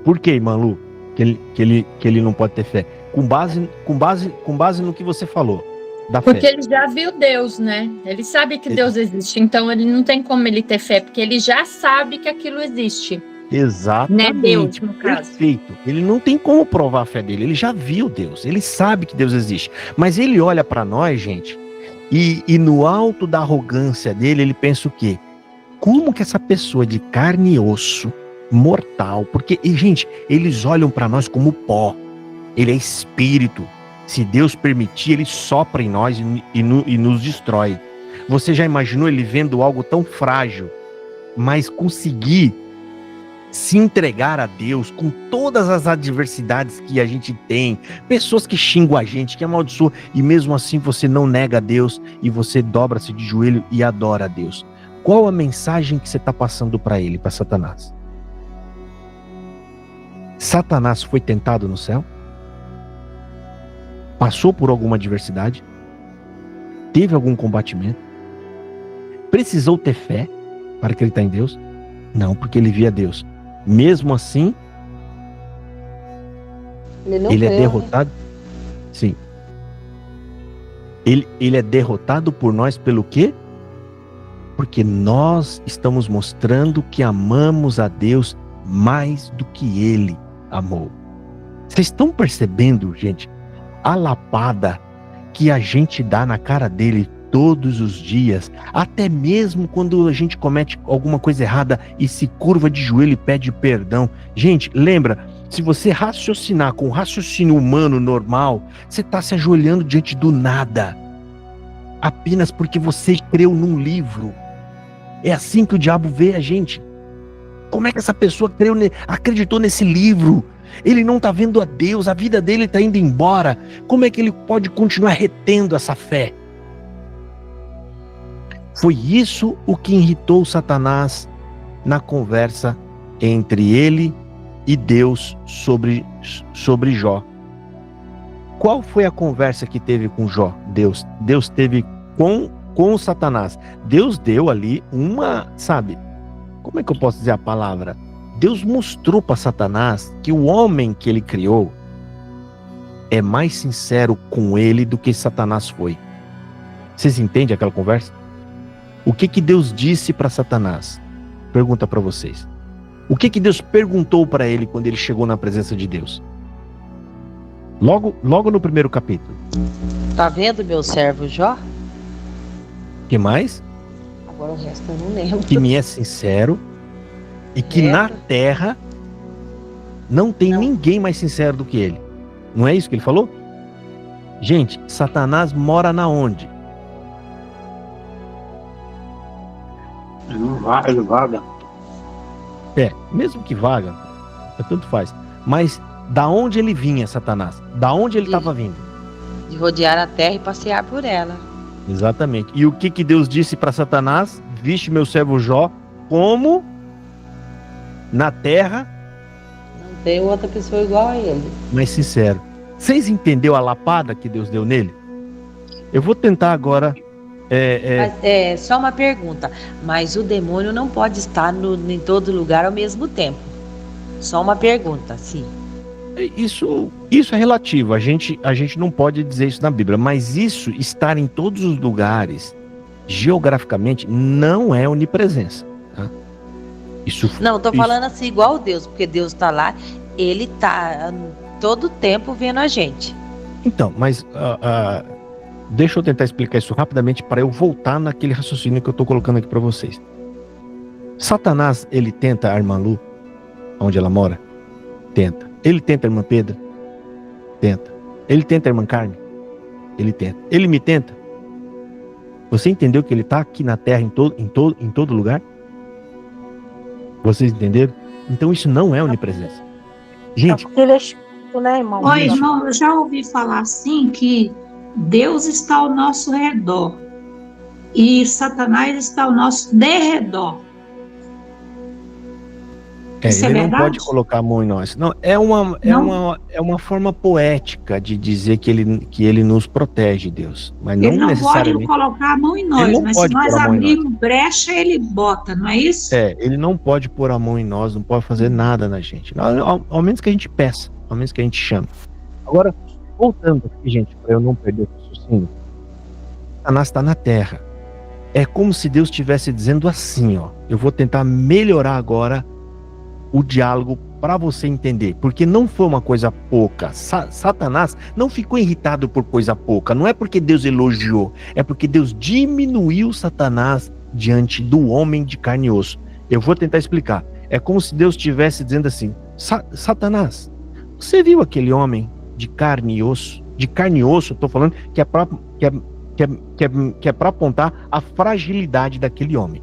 Por que, irmã Lu, que ele não pode ter fé? Com base no que você falou da fé. Porque ele já viu Deus, né? Ele sabe que Deus existe, então ele não tem como ele ter fé, porque ele já sabe que aquilo existe. Exatamente. Né? Deus, no caso. Perfeito. Ele não tem como provar a fé dele, ele já viu Deus, ele sabe que Deus existe. Mas ele olha para nós, gente, e no alto da arrogância dele, ele pensa o quê? Como que essa pessoa de carne e osso, mortal, porque, gente, eles olham para nós como pó, ele é espírito. Se Deus permitir, ele sopra em nós e nos destrói. Você já imaginou ele vendo algo tão frágil, mas conseguir se entregar a Deus com todas as adversidades que a gente tem, pessoas que xingam a gente, que amaldiçoam, e mesmo assim você não nega a Deus e você dobra-se de joelho e adora a Deus? Qual a mensagem que você está passando para ele, para Satanás? Satanás foi tentado no céu? Passou por alguma adversidade? Teve algum combatimento? Precisou ter fé para acreditar em Deus? Não, porque ele via Deus. Mesmo assim, ele é derrotado. Sim. Ele é derrotado por nós pelo quê? Porque nós estamos mostrando que amamos a Deus mais do que ele amou. Vocês estão percebendo, gente, a lapada que a gente dá na cara dele todos os dias, até mesmo quando a gente comete alguma coisa errada e se curva de joelho e pede perdão. Gente, lembra, se você raciocinar com o raciocínio humano normal, você está se ajoelhando diante do nada, apenas porque você creu num livro. É assim que o diabo vê a gente. Como é que essa pessoa acreditou nesse livro? Ele não está vendo a Deus, a vida dele está indo embora. Como é que ele pode continuar retendo essa fé? Foi isso o que irritou Satanás na conversa entre ele e Deus sobre Jó. Qual foi a conversa que teve com Jó? Deus teve com com Satanás. Deus deu ali uma, sabe, como é que eu posso dizer a palavra? Deus mostrou para Satanás que o homem que ele criou é mais sincero com ele do que Satanás foi. Vocês entendem aquela conversa? O que Deus disse para Satanás? Pergunta para vocês. O que Deus perguntou para ele quando ele chegou na presença de Deus? Logo no primeiro capítulo. Tá vendo meu servo Jó? Que mais? Agora o resto eu não lembro. Que me é sincero e que na terra não tem ninguém mais sincero do que ele. Não é isso que ele falou? Gente, Satanás mora na onde? Ele vaga. Mesmo que vaga, tanto faz. Mas da onde ele vinha, Satanás? Da onde ele estava vindo? De rodear a terra e passear por ela. Exatamente. E o que Deus disse para Satanás? Viste meu servo Jó como na terra Não tem outra pessoa igual a ele. mais sincero. Vocês entenderam a lapada que Deus deu nele? Eu vou tentar agora. Mas, só uma pergunta. Mas o demônio não pode estar em todo lugar ao mesmo tempo. Só uma pergunta, sim. Isso é relativo. A gente não pode dizer isso na Bíblia. Mas isso, estar em todos os lugares, geograficamente, não é onipresença. Tá? Não, tô falando assim, igual Deus. Porque Deus tá lá, ele tá todo tempo vendo a gente. Então, mas deixa eu tentar explicar isso rapidamente para eu voltar naquele raciocínio que eu estou colocando aqui para vocês. Satanás, ele tenta a irmã Lu, onde ela mora? Tenta. Ele tenta a irmã Pedra? Tenta. Ele tenta a irmã Carmen? Ele tenta. Ele me tenta? Você entendeu que ele está aqui na terra em todo lugar? Vocês entenderam? Então isso não é onipresença. Gente, porque ele é espírito, né, irmão? Oi, irmão, eu já ouvi falar assim que Deus está ao nosso redor e Satanás está ao nosso derredor. Isso ele é não verdade? pode colocar a mão em nós. Não, é uma forma poética de dizer que ele nos protege, Deus. Mas Ele não necessariamente. pode colocar a mão em Ele nós, não mas se pode nós pôr a mão em abrirmos brecha, ele bota, não é isso? Ele não pode pôr a mão em nós, não pode fazer nada na gente. Ao menos que a gente peça, ao menos que a gente chame. Agora, voltando aqui, gente, para eu não perder o raciocínio. Satanás está na terra. É como se Deus estivesse dizendo assim, ó. Eu vou tentar melhorar agora o diálogo para você entender, porque não foi uma coisa pouca. Satanás não ficou irritado por coisa pouca, não é porque Deus elogiou, é porque Deus diminuiu Satanás diante do homem de carne e osso. Eu vou tentar explicar. É como se Deus estivesse dizendo assim: Satanás, você viu aquele homem de carne e osso? De carne e osso, eu tô falando que é para apontar a fragilidade daquele homem.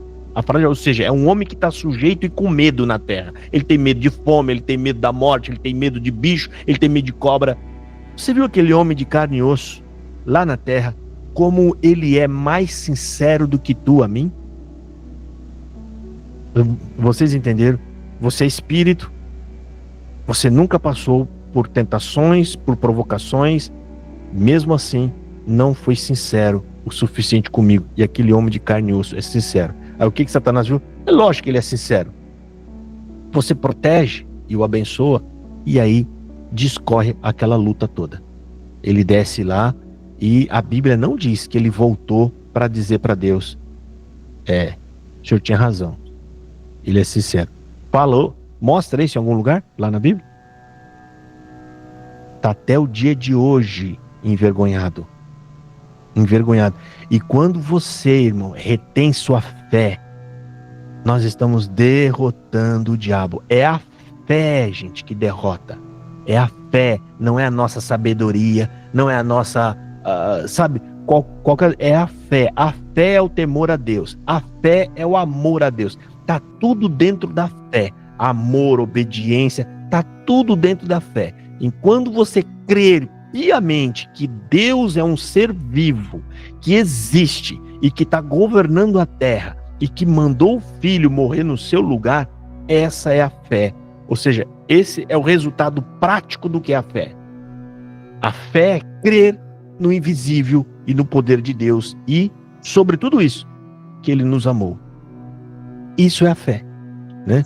Ou seja, é um homem que está sujeito e com medo na terra. Ele tem medo de fome, ele tem medo da morte, ele tem medo de bicho, ele tem medo de cobra. Você viu aquele homem de carne e osso lá na terra, como ele é mais sincero do que tu a mim? Vocês entenderam? Você é espírito, você nunca passou por tentações, por provocações, mesmo assim não foi sincero o suficiente comigo. E aquele homem de carne e osso é sincero. Aí o que Satanás viu? É lógico que ele é sincero. Você protege e o abençoa, e aí discorre aquela luta toda. Ele desce lá e a Bíblia não diz que ele voltou para dizer para Deus: o senhor tinha razão. Ele é sincero. Falou, mostra isso em algum lugar lá na Bíblia? Tá até o dia de hoje envergonhado. E quando você, irmão, retém sua fé, nós estamos derrotando o diabo. É a fé, gente, que derrota. É a fé, não é a nossa sabedoria, não é a nossa, é a fé. A fé é o temor a Deus. A fé é o amor a Deus. Tá tudo dentro da fé. Amor, obediência, tá tudo dentro da fé. E quando você crer piamente que Deus é um ser vivo, que existe e que está governando a terra e que mandou o Filho morrer no seu lugar, essa é a fé. Ou seja, esse é o resultado prático do que é a fé. A fé é crer no invisível e no poder de Deus e sobre tudo isso, que ele nos amou. Isso é a fé, né?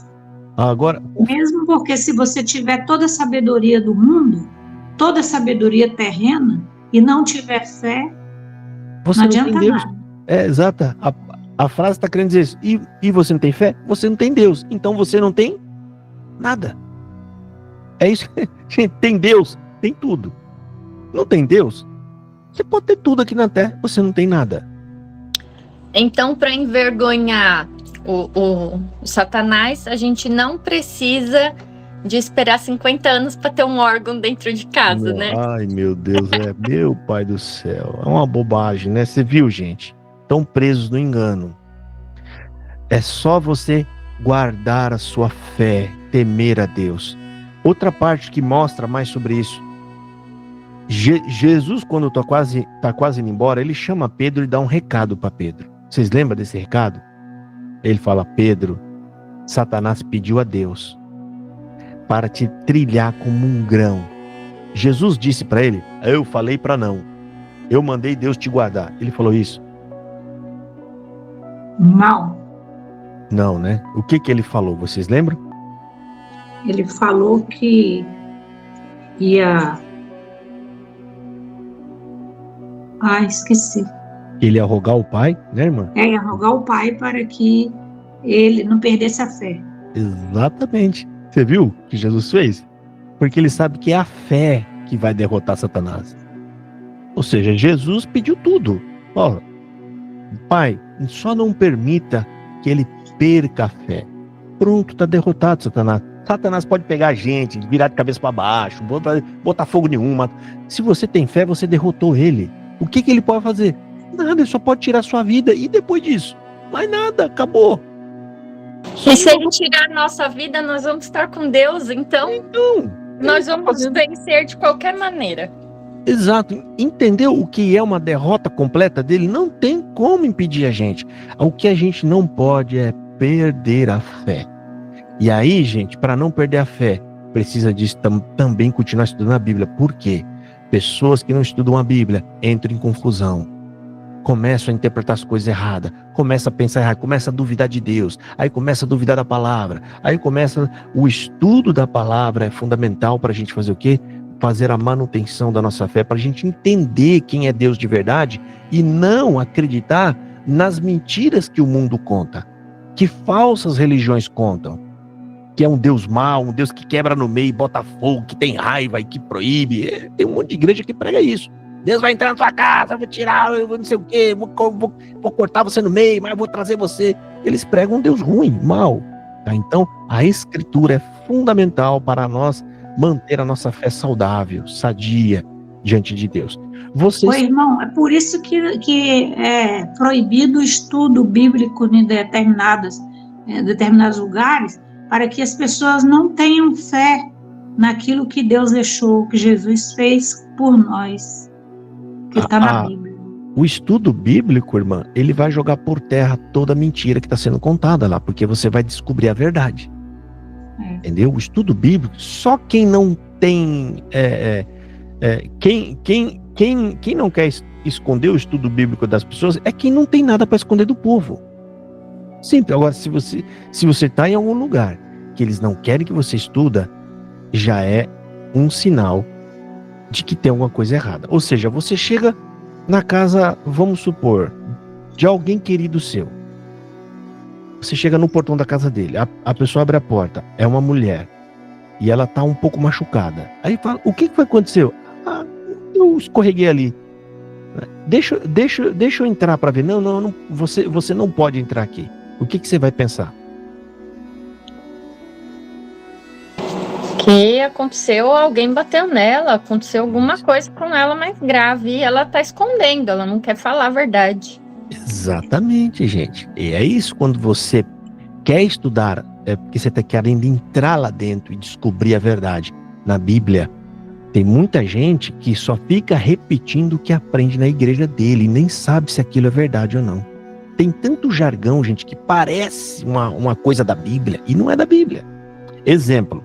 Agora, Mesmo porque se você tiver toda a sabedoria do mundo, toda a sabedoria terrena, e não tiver fé, você não não tem adianta Deus. nada. É exata. A frase está querendo dizer isso. E você não tem fé? Você não tem Deus. Então você não tem nada. É isso. Gente, tem Deus, tem tudo. Não tem Deus? Você pode ter tudo aqui na Terra, você não tem nada. Então, para envergonhar o Satanás, a gente não precisa de esperar 50 anos para ter um órgão dentro de casa, né? Ai, meu Deus, meu pai do céu. É uma bobagem, né? Você viu, gente? Estão presos no engano. É só você guardar a sua fé, temer a Deus. Outra parte que mostra mais sobre isso. Jesus, quando está quase indo embora, ele chama Pedro e dá um recado para Pedro. Vocês lembram desse recado? Ele fala: Pedro, Satanás pediu a Deus para te trilhar como um grão. Jesus disse para ele: eu falei para não. Eu mandei Deus te guardar. Ele falou isso? Mal. Não, né? O que ele falou? Vocês lembram? Ele falou que ia... esqueci. Ele ia rogar o pai, né, irmã? Ia rogar o pai para que ele não perdesse a fé. Exatamente. Você viu o que Jesus fez? Porque ele sabe que é a fé que vai derrotar Satanás. Ou seja, Jesus pediu tudo. Ó, Pai, só não permita que ele perca a fé. Pronto, tá derrotado Satanás. Satanás pode pegar a gente, virar de cabeça para baixo, botar fogo nenhuma. Se você tem fé, você derrotou ele. O que ele pode fazer? Nada, ele só pode tirar sua vida. E depois disso? Mais nada, acabou. E se ele tirar a nossa vida, nós vamos estar com Deus, então nós vamos vencer de qualquer maneira. Exato. Entendeu o que é uma derrota completa dele? Não tem como impedir a gente. O que a gente não pode é perder a fé. E aí, gente, para não perder a fé, precisa disso também continuar estudando a Bíblia. Por quê? Pessoas que não estudam a Bíblia entram em confusão. Começam a interpretar as coisas erradas. Começam a pensar errado. Começam a duvidar de Deus. Aí começa a duvidar da palavra. Aí começa... O estudo da palavra é fundamental para a gente fazer o quê? Fazer a manutenção da nossa fé, para a gente entender quem é Deus de verdade e não acreditar nas mentiras que o mundo conta, que falsas religiões contam, que é um Deus mau, um Deus que quebra no meio, bota fogo, que tem raiva e que proíbe. Tem um monte de igreja que prega isso. Deus vai entrar na sua casa, eu vou tirar, eu vou não sei o quê, vou cortar você no meio, mas eu vou trazer você. Eles pregam um Deus ruim, mau. Tá? Então, a Escritura é fundamental para nós manter a nossa fé saudável, sadia diante de Deus. Ô, irmão, é por isso que é proibido o estudo bíblico em determinados lugares, para que as pessoas não tenham fé naquilo que Deus deixou, que Jesus fez por nós, que está na Bíblia. O estudo bíblico, irmã, ele vai jogar por terra toda a mentira que está sendo contada lá, porque você vai descobrir a verdade. Entendeu? O estudo bíblico, só quem não tem... Quem não quer esconder o estudo bíblico das pessoas é quem não tem nada para esconder do povo. Simples. Agora, se você está em algum lugar que eles não querem que você estuda, já é um sinal de que tem alguma coisa errada. Ou seja, você chega na casa, vamos supor, de alguém querido seu. Você chega no portão da casa dele, a pessoa abre a porta, é uma mulher, e ela tá um pouco machucada. Aí fala: o que foi que aconteceu? Eu escorreguei ali. Deixa eu entrar para ver. Não, você não pode entrar aqui. O que você vai pensar? Que aconteceu, alguém bateu nela, aconteceu alguma coisa com ela mais grave, e ela tá escondendo, ela não quer falar a verdade. Exatamente, gente. E é isso, quando você quer estudar, é porque você está querendo entrar lá dentro e descobrir a verdade. Na Bíblia, tem muita gente que só fica repetindo o que aprende na igreja dele e nem sabe se aquilo é verdade ou não. Tem tanto jargão, gente, que parece uma coisa da Bíblia e não é da Bíblia. Exemplo,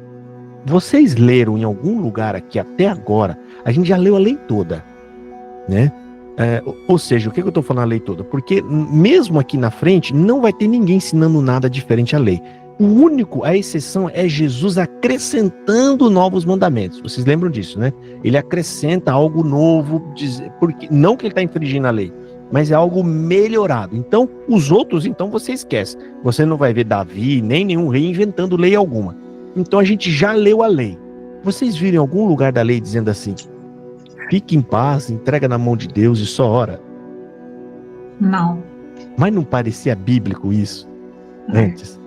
vocês leram em algum lugar aqui até agora, a gente já leu a lei toda, né? Ou seja, o que eu estou falando a lei toda? Porque mesmo aqui na frente, não vai ter ninguém ensinando nada diferente à lei. A exceção é Jesus acrescentando novos mandamentos. Vocês lembram disso, né? Ele acrescenta algo novo, porque não que ele está infringindo a lei, mas é algo melhorado. Então, os outros, então você esquece. Você não vai ver Davi, nem nenhum rei inventando lei alguma. Então a gente já leu a lei. Vocês viram em algum lugar da lei dizendo assim: fique em paz, entrega na mão de Deus e só ora? Não. Mas não parecia bíblico isso antes?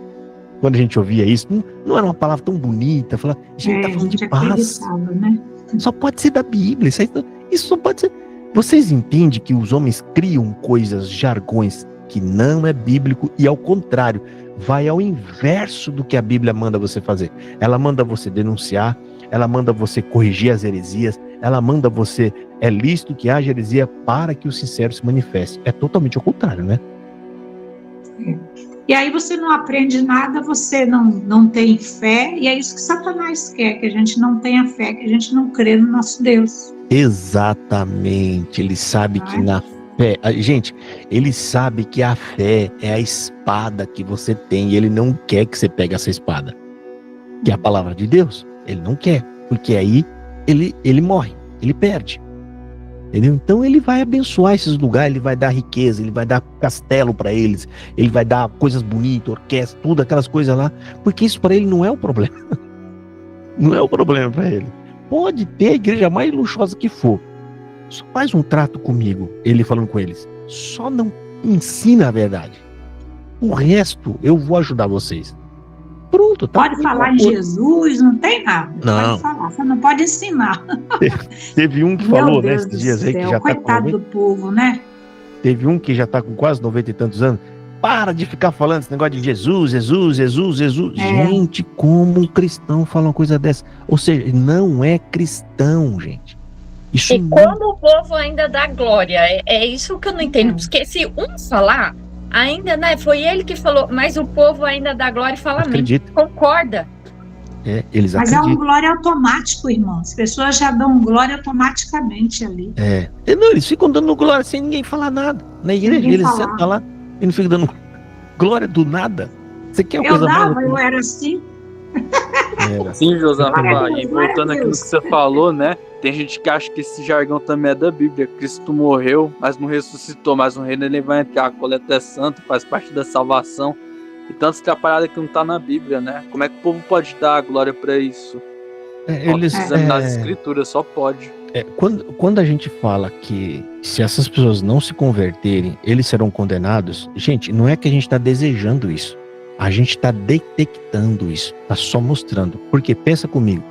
Quando a gente ouvia isso, não era uma palavra tão bonita. Falar, a gente está falando de paz. Né? Só pode ser da Bíblia. Isso só pode ser. Vocês entendem que os homens criam coisas, jargões, que não é bíblico e ao contrário, vai ao inverso do que a Bíblia manda você fazer. Ela manda você denunciar, ela manda você corrigir as heresias, ela manda você, é lícito que haja heresia para que o sincero se manifeste. É totalmente ao contrário, né? E aí você não aprende nada, você não tem fé, e é isso que Satanás quer, que a gente não tenha fé, que a gente não crê no nosso Deus. Exatamente, ele sabe que na fé, gente, ele sabe que a fé é a espada que você tem, e ele não quer que você pegue essa espada, que é a palavra de Deus. Ele não quer, porque aí ele morre, ele perde. Entendeu? Então ele vai abençoar esses lugares, ele vai dar riqueza, ele vai dar castelo para eles, ele vai dar coisas bonitas, orquestra, tudo, aquelas coisas lá, porque isso para ele não é o problema. Não é o problema para ele. Pode ter a igreja mais luxuosa que for, só faz um trato comigo, ele falando com eles, só não ensina a verdade. O resto eu vou ajudar vocês. Pronto, tá. Pode falar em Jesus, não tem nada. Não. Pode falar, você não pode ensinar. Teve um que falou nesses dias aí que já tá coitado do povo, né? Teve um que já tá com quase 90 e tantos anos. Para de ficar falando esse negócio de Jesus, Jesus, Jesus, Jesus. Gente, como um cristão fala uma coisa dessa? Ou seja, não é cristão, gente. Isso e quando o povo ainda dá glória, é isso que eu não entendo. Porque se um falar, ainda, né? Foi ele que falou, mas o povo ainda dá glória e fala amém. Concorda? Eles mas acreditam. É um glória automático, irmão. As pessoas já dão glória automaticamente ali. Não, eles ficam dando glória sem ninguém falar nada. Na igreja, eles sentam lá e não ficam dando glória do nada. Você quer uma coisa mais? Eu era assim. Sim, Josafá, e voltando aquilo que você falou, né? Tem gente que acha que esse jargão também é da Bíblia. Cristo morreu, mas não ressuscitou, mas no reino ele vai entrar. A coleta é santa, faz parte da salvação. E tantas atrapalhadas que não tá na Bíblia, né? Como é que o povo pode dar a glória para isso? Eles examinar as escrituras, só pode. Quando a gente fala que se essas pessoas não se converterem, eles serão condenados, gente, não é que a gente está desejando isso. A gente está detectando isso, está só mostrando. Porque pensa comigo,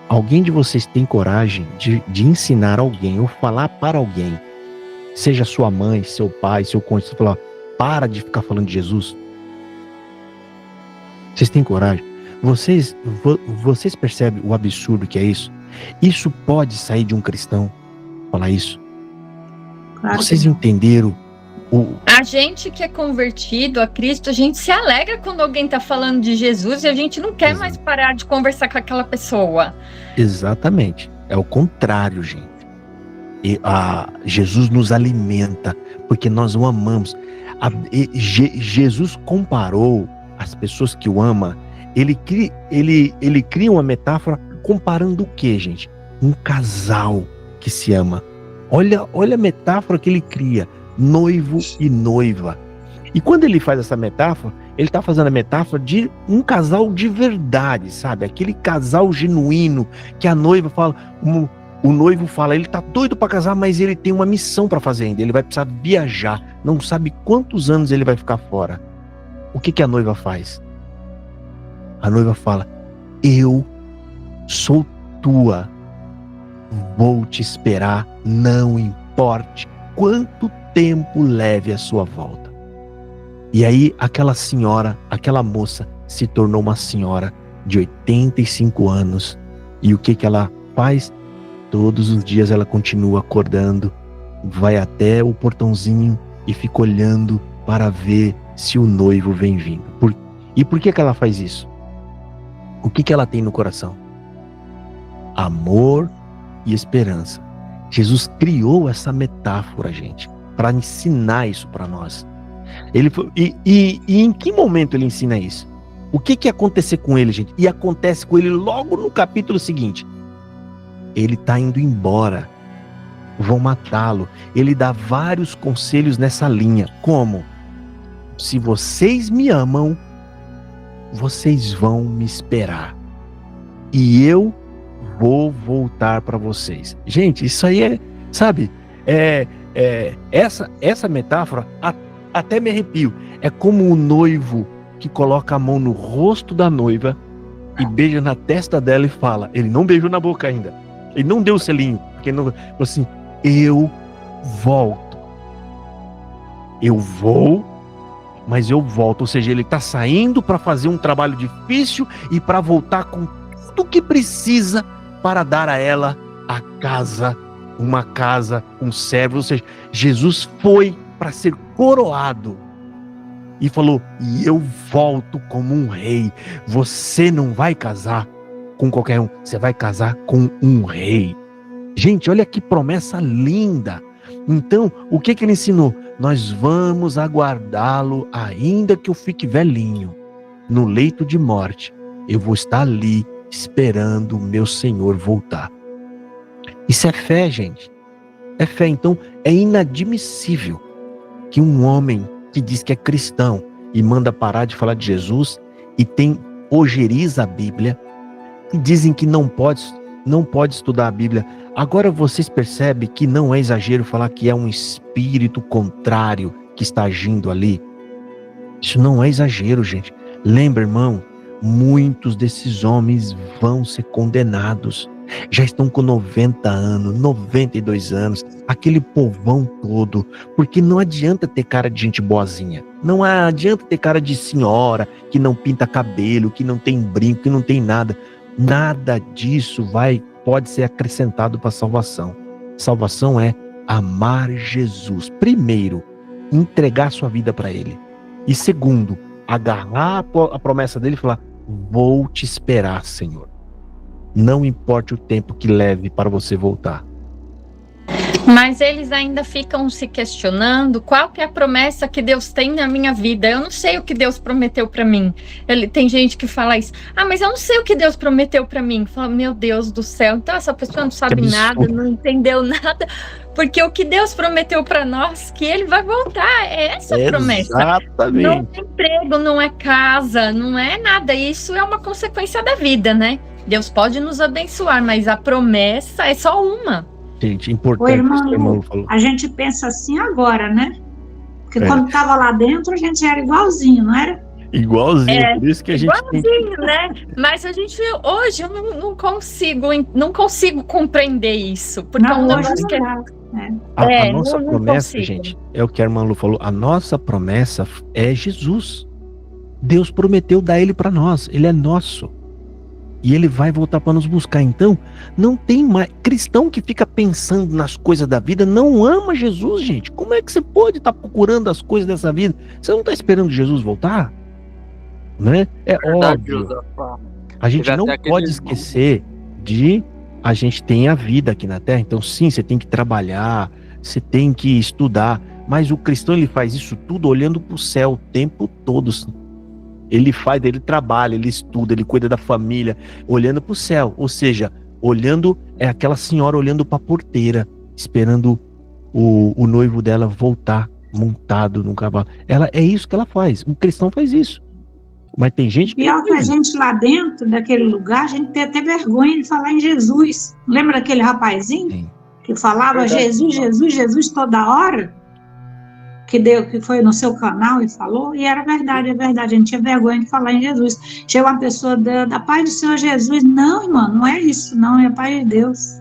alguém de vocês tem coragem de ensinar alguém ou falar para alguém, seja sua mãe, seu pai, seu cônjuge, falar, para de ficar falando de Jesus? Vocês têm coragem? Vocês percebem o absurdo que é isso? Isso pode sair de um cristão falar isso? Claro. Vocês entenderam? A gente que é convertido a Cristo, a gente se alegra quando alguém está falando de Jesus e a gente não quer mais parar de conversar com aquela pessoa. Exatamente. É o contrário, gente. Jesus nos alimenta porque nós o amamos. Jesus comparou as pessoas que o amam. Ele cria uma metáfora comparando o que, gente? Um casal que se ama. Olha a metáfora que ele cria. Noivo e noiva. E quando ele faz essa metáfora, ele está fazendo a metáfora de um casal de verdade, sabe? Aquele casal genuíno que a noiva fala, o noivo fala, ele tá doido para casar, mas ele tem uma missão para fazer ainda. Ele vai precisar viajar, não sabe quantos anos ele vai ficar fora. O que a noiva faz? A noiva fala, eu sou tua, vou te esperar, não importe quanto tempo leve a sua volta. E aí aquela senhora, aquela moça se tornou uma senhora de 85 anos. E o que ela faz? Todos os dias ela continua acordando, vai até o portãozinho e fica olhando para ver se o noivo vem vindo. E por que ela faz isso? O que ela tem no coração? Amor e esperança. Jesus criou essa metáfora, gente, para ensinar isso para nós. E em que momento ele ensina isso? O que ia acontecer com ele, gente? E acontece com ele logo no capítulo seguinte. Ele está indo embora. Vão matá-lo. Ele dá vários conselhos nessa linha. Como? Se vocês me amam, vocês vão me esperar. E eu vou voltar para vocês. Gente, isso aí é, sabe? Essa metáfora até me arrepio. É como o noivo que coloca a mão no rosto da noiva e beija na testa dela e fala. Ele não beijou na boca ainda. Ele não deu o selinho. Porque ele não falou assim: eu volto. Eu vou, mas eu volto. Ou seja, ele está saindo para fazer um trabalho difícil e para voltar com tudo que precisa para dar a ela a casa, uma casa, um servo. Ou seja, Jesus foi para ser coroado e falou: e eu volto como um rei. Você não vai casar com qualquer um, você vai casar com um rei. Gente, olha que promessa linda. Então, o que ele ensinou? Nós vamos aguardá-lo ainda que eu fique velhinho, no leito de morte. Eu vou estar ali esperando o meu Senhor voltar. Isso é fé, gente. É fé. Então, é inadmissível que um homem que diz que é cristão e manda parar de falar de Jesus e ojeriza a Bíblia e dizem que não pode estudar a Bíblia. Agora vocês percebem que não é exagero falar que é um espírito contrário que está agindo ali? Isso não é exagero, gente. Lembra, irmão, muitos desses homens vão ser condenados. Já estão com 90 anos, 92 anos, aquele povão todo. Porque não adianta ter cara de gente boazinha. Não adianta ter cara de senhora que não pinta cabelo, que não tem brinco, que não tem nada. Nada disso pode ser acrescentado para a salvação. Salvação é amar Jesus. Primeiro, entregar sua vida para Ele. E segundo, agarrar a promessa dele e falar: vou te esperar, Senhor. Não importa o tempo que leve para você voltar. Mas eles ainda ficam se questionando qual que é a promessa que Deus tem na minha vida. Eu não sei o que Deus prometeu para mim. Tem gente que fala isso. Mas eu não sei o que Deus prometeu para mim. Fala, meu Deus do céu. Então essa pessoa não sabe nada, não entendeu nada. Porque o que Deus prometeu para nós, que Ele vai voltar. É essa a promessa. Exatamente. Não é emprego, não é casa, não é nada. Isso é uma consequência da vida, né? Deus pode nos abençoar, mas a promessa é só uma. Gente, importante. Irmão, a gente pensa assim agora, né? Porque quando estava lá dentro, a gente era igualzinho, não era? Igualzinho, por isso que a gente igualzinho, né? Mas a gente, hoje, eu não consigo compreender isso. Porque não, é um negócio que a nossa promessa, gente, é o que a irmã Lu falou, a nossa promessa é Jesus. Deus prometeu dar Ele para nós, Ele é nosso. E Ele vai voltar para nos buscar. Então, não tem mais cristão que fica pensando nas coisas da vida, não ama Jesus, gente. Como é que você pode estar procurando as coisas dessa vida? Você não está esperando Jesus voltar? Né? É óbvio. A gente não pode esquecer de a gente tem a vida aqui na Terra. Então, sim, você tem que trabalhar, você tem que estudar. Mas o cristão, ele faz isso tudo olhando para o céu o tempo todo. Ele trabalha, ele estuda, ele cuida da família, olhando para o céu. Ou seja, aquela senhora olhando para a porteira, esperando o noivo dela voltar montado num cavalo. É isso que ela faz. Um cristão faz isso. Mas tem gente que... Pior que a gente lá dentro daquele lugar, a gente tem até vergonha de falar em Jesus. Lembra daquele rapazinho? Sim. Que falava Jesus, Jesus, Jesus toda hora? Que foi no seu canal e falou, e era verdade, a gente tinha vergonha de falar em Jesus. Chega uma pessoa da paz do Senhor Jesus, não, irmão, não é isso, não, é a paz de Deus.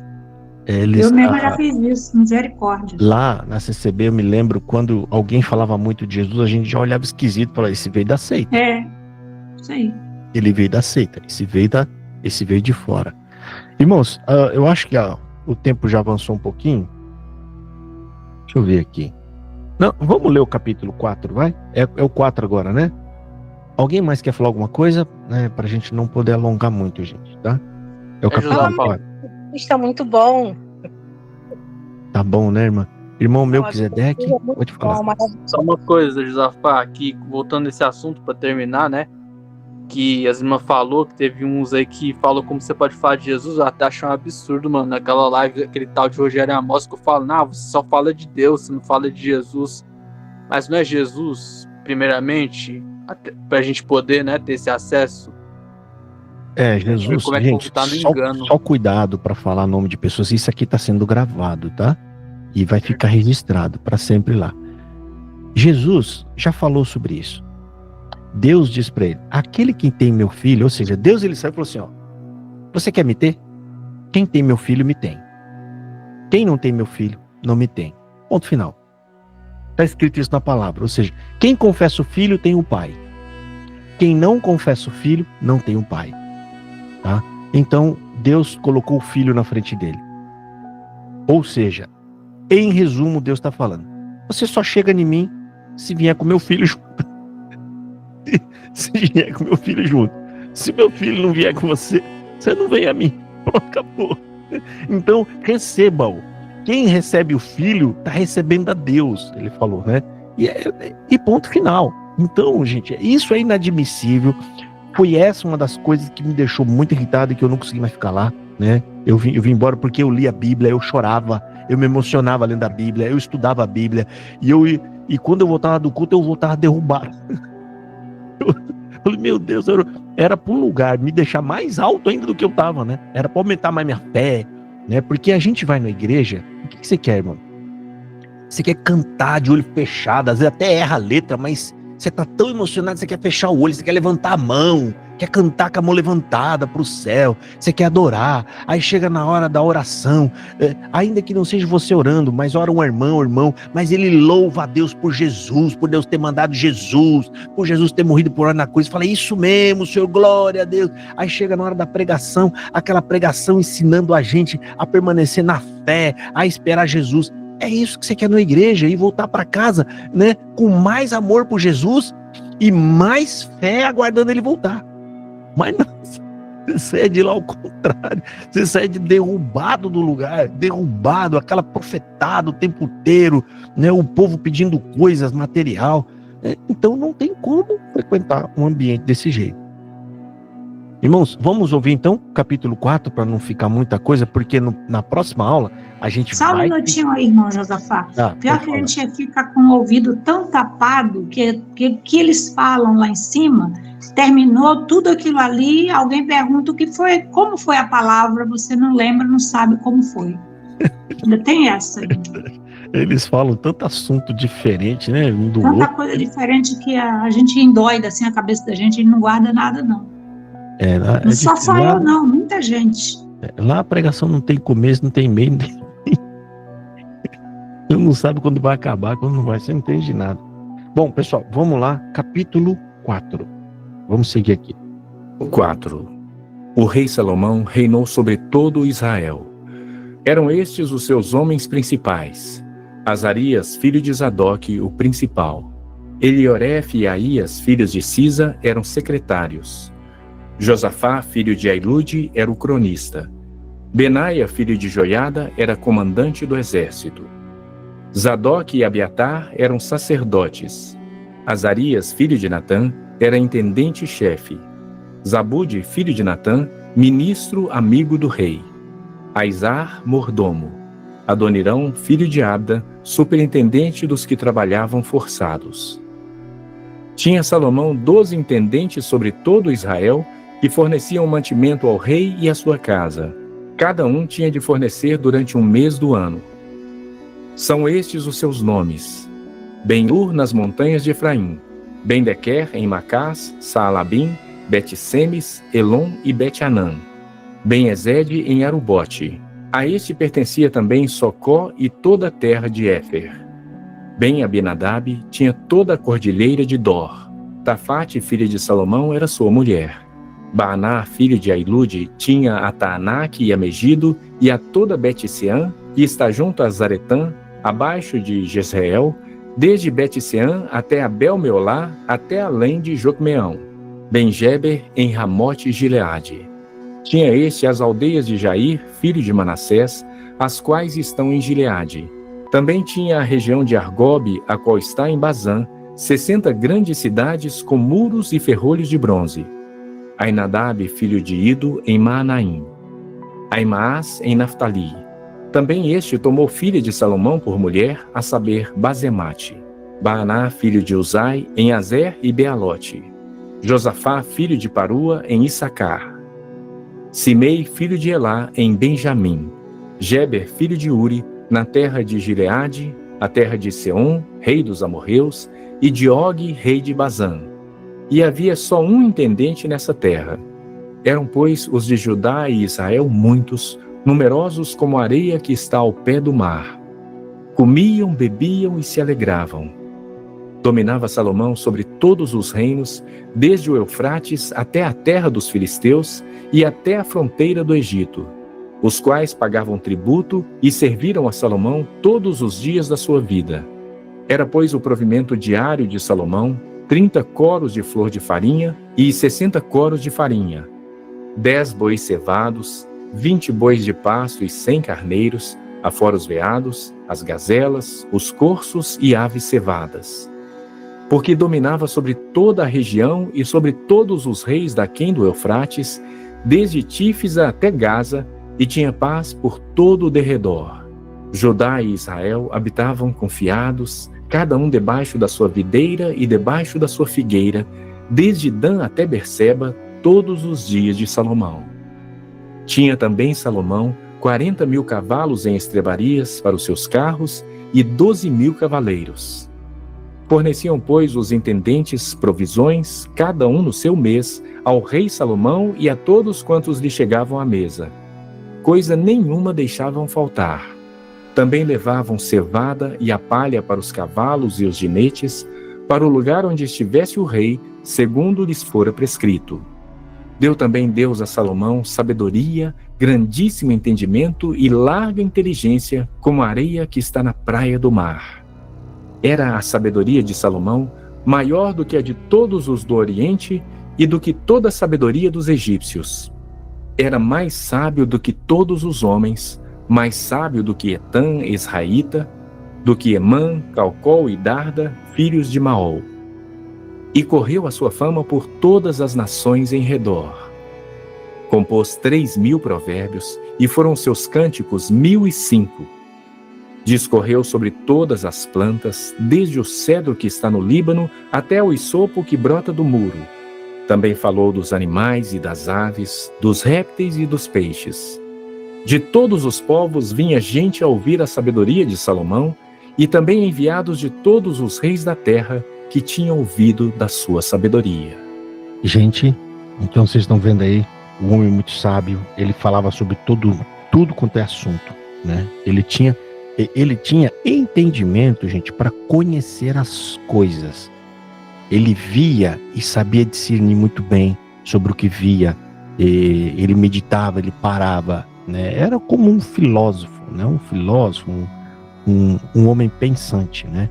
Eu mesmo já fiz isso, misericórdia. Lá na CCB, eu me lembro, quando alguém falava muito de Jesus, a gente já olhava esquisito, falava, esse veio da seita. Isso aí. Ele veio da seita, esse veio de fora. Irmãos, eu acho que o tempo já avançou um pouquinho. Deixa eu ver aqui. Não, vamos ler o capítulo 4, vai? É o 4 agora, né? Alguém mais quer falar alguma coisa? Pra gente não poder alongar muito, gente, tá? É o capítulo 4. Está muito bom. Tá bom, né, irmã? Irmão Melquisedeque, pode falar. Só uma coisa, Josafá, aqui, voltando nesse assunto para terminar, né? Que as irmãs falou, que teve uns aí que falou como você pode falar de Jesus, eu até achei um absurdo, mano. Naquela live, aquele tal de Rogério Amos, que eu falo, não, você só fala de Deus, você não fala de Jesus. Mas não é Jesus, primeiramente, pra gente poder, né, ter esse acesso? Jesus, como é que gente, tá no engano. só cuidado para falar nome de pessoas. Isso aqui tá sendo gravado, tá? E vai ficar registrado para sempre lá. Jesus já falou sobre isso. Deus diz para ele, aquele que tem meu filho, ou seja, Deus ele saiu e falou assim, ó, você quer me ter? Quem tem meu filho me tem. Quem não tem meu filho não me tem. Ponto final. Está escrito isso na palavra, ou seja, quem confessa o filho tem o pai. Quem não confessa o filho não tem o pai. Tá? Então Deus colocou o filho na frente dele. Ou seja, em resumo, Deus está falando, você só chega em mim se vier com meu filho junto. Se vier com meu filho junto. Se meu filho não vier com você, você não vem a mim. Pronto, acabou. Então, receba-o. Quem recebe o filho, está recebendo a Deus, ele falou, né? E ponto final. Então, gente, isso é inadmissível. Foi essa uma das coisas que me deixou muito irritado e que eu não consegui mais ficar lá, né? Eu vim embora porque eu li a Bíblia, eu chorava, eu me emocionava lendo a Bíblia, eu estudava a Bíblia, e quando eu voltava do culto, eu voltava derrubado. Eu falei, meu Deus, era para um lugar me deixar mais alto ainda do que eu estava, né? Era para aumentar mais minha fé, né? Porque a gente vai na igreja, o que você quer, irmão? Você quer cantar de olho fechado, às vezes até erra a letra, mas você tá tão emocionado, você quer fechar o olho, você quer levantar a mão, quer cantar com a mão levantada para o céu, você quer adorar, aí chega na hora da oração, ainda que não seja você orando, mas ora um irmão, mas ele louva a Deus por Jesus, por Deus ter mandado Jesus, por Jesus ter morrido por nós na cruz, fala, isso mesmo, Senhor, glória a Deus. Aí chega na hora da pregação, aquela pregação ensinando a gente a permanecer na fé, a esperar Jesus. É isso que você quer na igreja, e voltar para casa, né, com mais amor por Jesus e mais fé aguardando ele voltar. Mas não, você sai de lá ao contrário, você sai de derrubado do lugar, derrubado, aquela profetada o tempo inteiro, né, o povo pedindo coisas, material. Então não tem como frequentar um ambiente desse jeito. Irmãos, vamos ouvir então capítulo 4 para não ficar muita coisa, porque na próxima aula a gente Só vai... um minutinho aí, irmão Josafá. Pior que a gente fica com o ouvido tão tapado que eles falam lá em cima, terminou tudo aquilo ali, alguém pergunta o que foi, como foi a palavra, você não lembra, não sabe como foi. Ainda tem essa aí. Eles falam tanto assunto diferente, né? Um do Tanta outro. coisa diferente que a gente endoida assim a cabeça da gente e não guarda nada, não. Não só eu, não, muita gente. Lá a pregação não tem começo, não tem meio, não tem... não sabe quando vai acabar, quando não vai, você não entende nada. Bom, pessoal, vamos lá, capítulo 4. Vamos seguir aqui. 4. O rei Salomão reinou sobre todo Israel. Eram estes os seus homens principais: Azarias, filho de Zadok, o principal. Elioref e Aías, filhos de Cisa, eram secretários. Josafá, filho de Ailude, era o cronista. Benaia, filho de Joiada, era comandante do exército. Zadok e Abiatar eram sacerdotes. Azarias, filho de Natã, era intendente-chefe. Zabude, filho de Natã, ministro amigo do rei. Aizar, mordomo. Adonirão, filho de Abda, superintendente dos que trabalhavam forçados. Tinha Salomão 12 intendentes sobre todo Israel, que forneciam mantimento ao rei e à sua casa. Cada um tinha de fornecer durante um mês do ano. São estes os seus nomes: Ben-Ur nas montanhas de Efraim, Ben-Dequer em Macás, Saalabim, Bet-Semes, Elon e Bet-Anã, Ben-Ezed em Arubote. A este pertencia também Socó e toda a terra de Éfer. Ben-Abinadab tinha toda a cordilheira de Dor. Tafate, filha de Salomão, era sua mulher. Baaná, filho de Ailude, tinha a Taanaque e a Megido, e a toda Bet-Sean, que está junto a Zaretã, abaixo de Jezreel, desde Bet-Sean até Abel-Meolá, até além de Jocmeão. Ben-Geber em Ramote-Gileade. Tinha este as aldeias de Jair, filho de Manassés, as quais estão em Gileade. Também tinha a região de Argobe, a qual está em Bazã, 60 grandes cidades com muros e ferrolhos de bronze. Ainadab, filho de Ido, em Maanaim. Aimaas, em Naftali. Também este tomou filha de Salomão por mulher, a saber, Bazemate. Baaná, filho de Uzai, em Azer e Bealote. Josafá, filho de Parua, em Issacar. Simei, filho de Elá, em Benjamim. Geber, filho de Uri, na terra de Gileade, a terra de Seom, rei dos amorreus, e de Og, rei de Bazã. E havia só um intendente nessa terra. Eram, pois, os de Judá e Israel muitos, numerosos como a areia que está ao pé do mar. Comiam, bebiam e se alegravam. Dominava Salomão sobre todos os reinos, desde o Eufrates até a terra dos filisteus e até a fronteira do Egito, os quais pagavam tributo e serviram a Salomão todos os dias da sua vida. Era, pois, o provimento diário de Salomão 30 coros de flor de farinha e 60 coros de farinha, 10 bois cevados, 20 bois de pasto e 100 carneiros, afora os veados, as gazelas, os corços e aves cevadas. Porque dominava sobre toda a região e sobre todos os reis daquém do Eufrates, desde Tífisa até Gaza, e tinha paz por todo o derredor. Judá e Israel habitavam confiados, cada um debaixo da sua videira e debaixo da sua figueira, desde Dan até Berseba, todos os dias de Salomão. Tinha também Salomão 40.000 cavalos em estrebarias para os seus carros e 12.000 cavaleiros. Forneciam, pois, os intendentes provisões, cada um no seu mês, ao rei Salomão e a todos quantos lhe chegavam à mesa. Coisa nenhuma deixavam faltar. Também levavam cevada e a palha para os cavalos e os jinetes, para o lugar onde estivesse o rei, segundo lhes fora prescrito. Deu também Deus a Salomão sabedoria, grandíssimo entendimento e larga inteligência, como a areia que está na praia do mar. Era a sabedoria de Salomão maior do que a de todos os do Oriente e do que toda a sabedoria dos egípcios. Era mais sábio do que todos os homens, mais sábio do que Etã, israelita, do que Emã, Calcol e Darda, filhos de Maol. E correu a sua fama por todas as nações em redor. Compôs 3.000 provérbios, e foram seus cânticos 1.005. Discorreu sobre todas as plantas, desde o cedro que está no Líbano até o hisopo que brota do muro. Também falou dos animais e das aves, dos répteis e dos peixes. De todos os povos vinha gente a ouvir a sabedoria de Salomão, e também enviados de todos os reis da terra que tinham ouvido da sua sabedoria. Gente, então vocês estão vendo aí, o homem muito sábio, ele falava sobre tudo quanto é assunto, né? Ele tinha entendimento, gente, para conhecer as coisas. Ele via e sabia discernir muito bem sobre o que via. Ele meditava, ele parava, né? Era como um filósofo, né? Um filósofo, um homem pensante, né?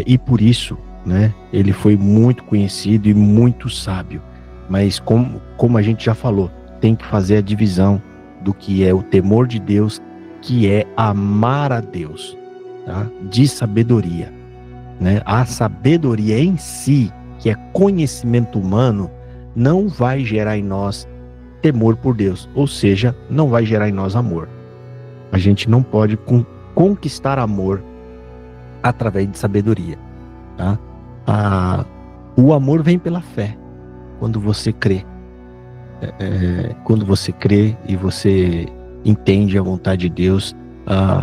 E por isso, né? Ele foi muito conhecido e muito sábio. Mas como a gente já falou, tem que fazer a divisão do que é o temor de Deus, que é amar a Deus, tá? De sabedoria, né? A sabedoria em si, que é conhecimento humano, não vai gerar em nós temor por Deus, ou seja, não vai gerar em nós amor. A gente não pode conquistar amor através de sabedoria, tá? O amor vem pela fé, quando você crê. Quando você crê e você entende a vontade de Deus,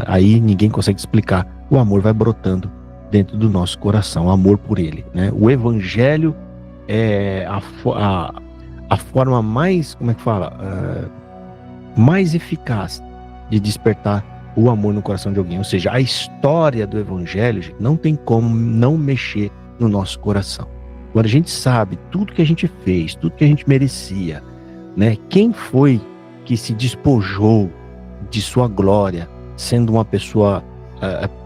aí ninguém consegue explicar. O amor vai brotando dentro do nosso coração, o amor por Ele, né? O Evangelho é a forma mais, como é que fala? Mais eficaz de despertar o amor no coração de alguém. Ou seja, a história do Evangelho, gente, não tem como não mexer no nosso coração. Agora a gente sabe tudo que a gente fez, tudo que a gente merecia, né? Quem foi que se despojou de sua glória, sendo uma pessoa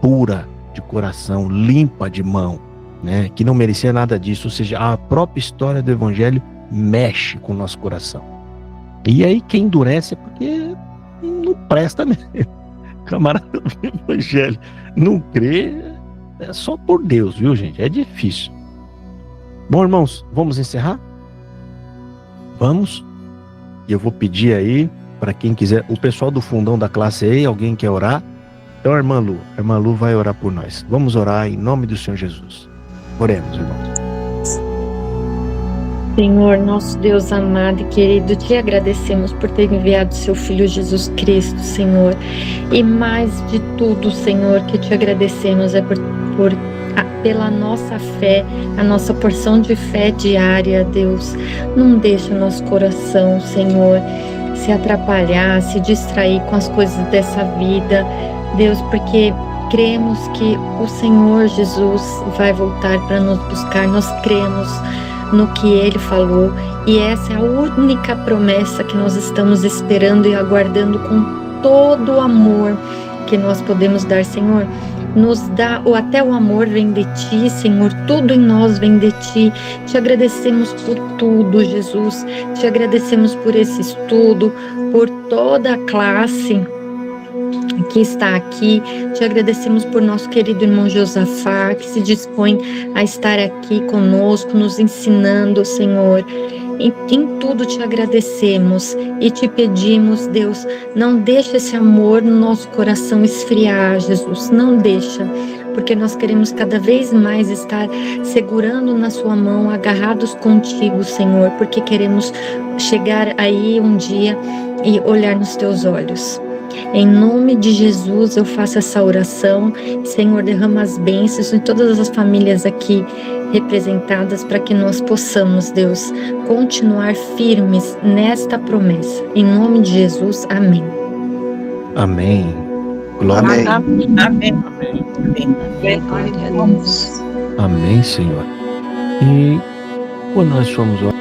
pura de coração, limpa de mão, né? Que não merecia nada disso. Ou seja, a própria história do Evangelho mexe com o nosso coração. E aí quem endurece é porque não presta mesmo. camarada do evangelho não crê, é só por Deus, viu, gente? É difícil. Bom, irmãos, vamos encerrar? Vamos. E eu vou pedir aí, para quem quiser, o pessoal do fundão da classe aí, alguém quer orar? Então, a irmã Lu vai orar por nós. Vamos orar em nome do Senhor Jesus. Oremos, irmãos. Senhor, nosso Deus amado e querido, te agradecemos por ter enviado seu Filho Jesus Cristo, Senhor. E mais de tudo, Senhor, que te agradecemos é pela nossa fé, a nossa porção de fé diária, Deus. Não deixa nosso coração, Senhor, se atrapalhar, se distrair com as coisas dessa vida, Deus, porque cremos que o Senhor Jesus vai voltar para nos buscar. Nós cremos no que Ele falou, e essa é a única promessa que nós estamos esperando e aguardando com todo o amor que nós podemos dar, Senhor. Nos dá, ou até o amor vem de Ti, Senhor, tudo em nós vem de Ti. Te agradecemos por tudo, Jesus. Te agradecemos por esse estudo, por toda a classe que está aqui. Te agradecemos por nosso querido irmão Josafá, que se dispõe a estar aqui conosco, nos ensinando, Senhor. Em tudo te agradecemos e te pedimos, Deus, não deixa esse amor no nosso coração esfriar, Jesus, não deixa, porque nós queremos cada vez mais estar segurando na sua mão, agarrados contigo, Senhor, porque queremos chegar aí um dia e olhar nos teus olhos. Em nome de Jesus eu faço essa oração. Senhor, derrama as bênçãos em todas as famílias aqui representadas, para que nós possamos, Deus, continuar firmes nesta promessa. Em nome de Jesus, amém. Amém. Glória a Deus. Amém. Amém. Amém, Senhor. E quando nós formos orar,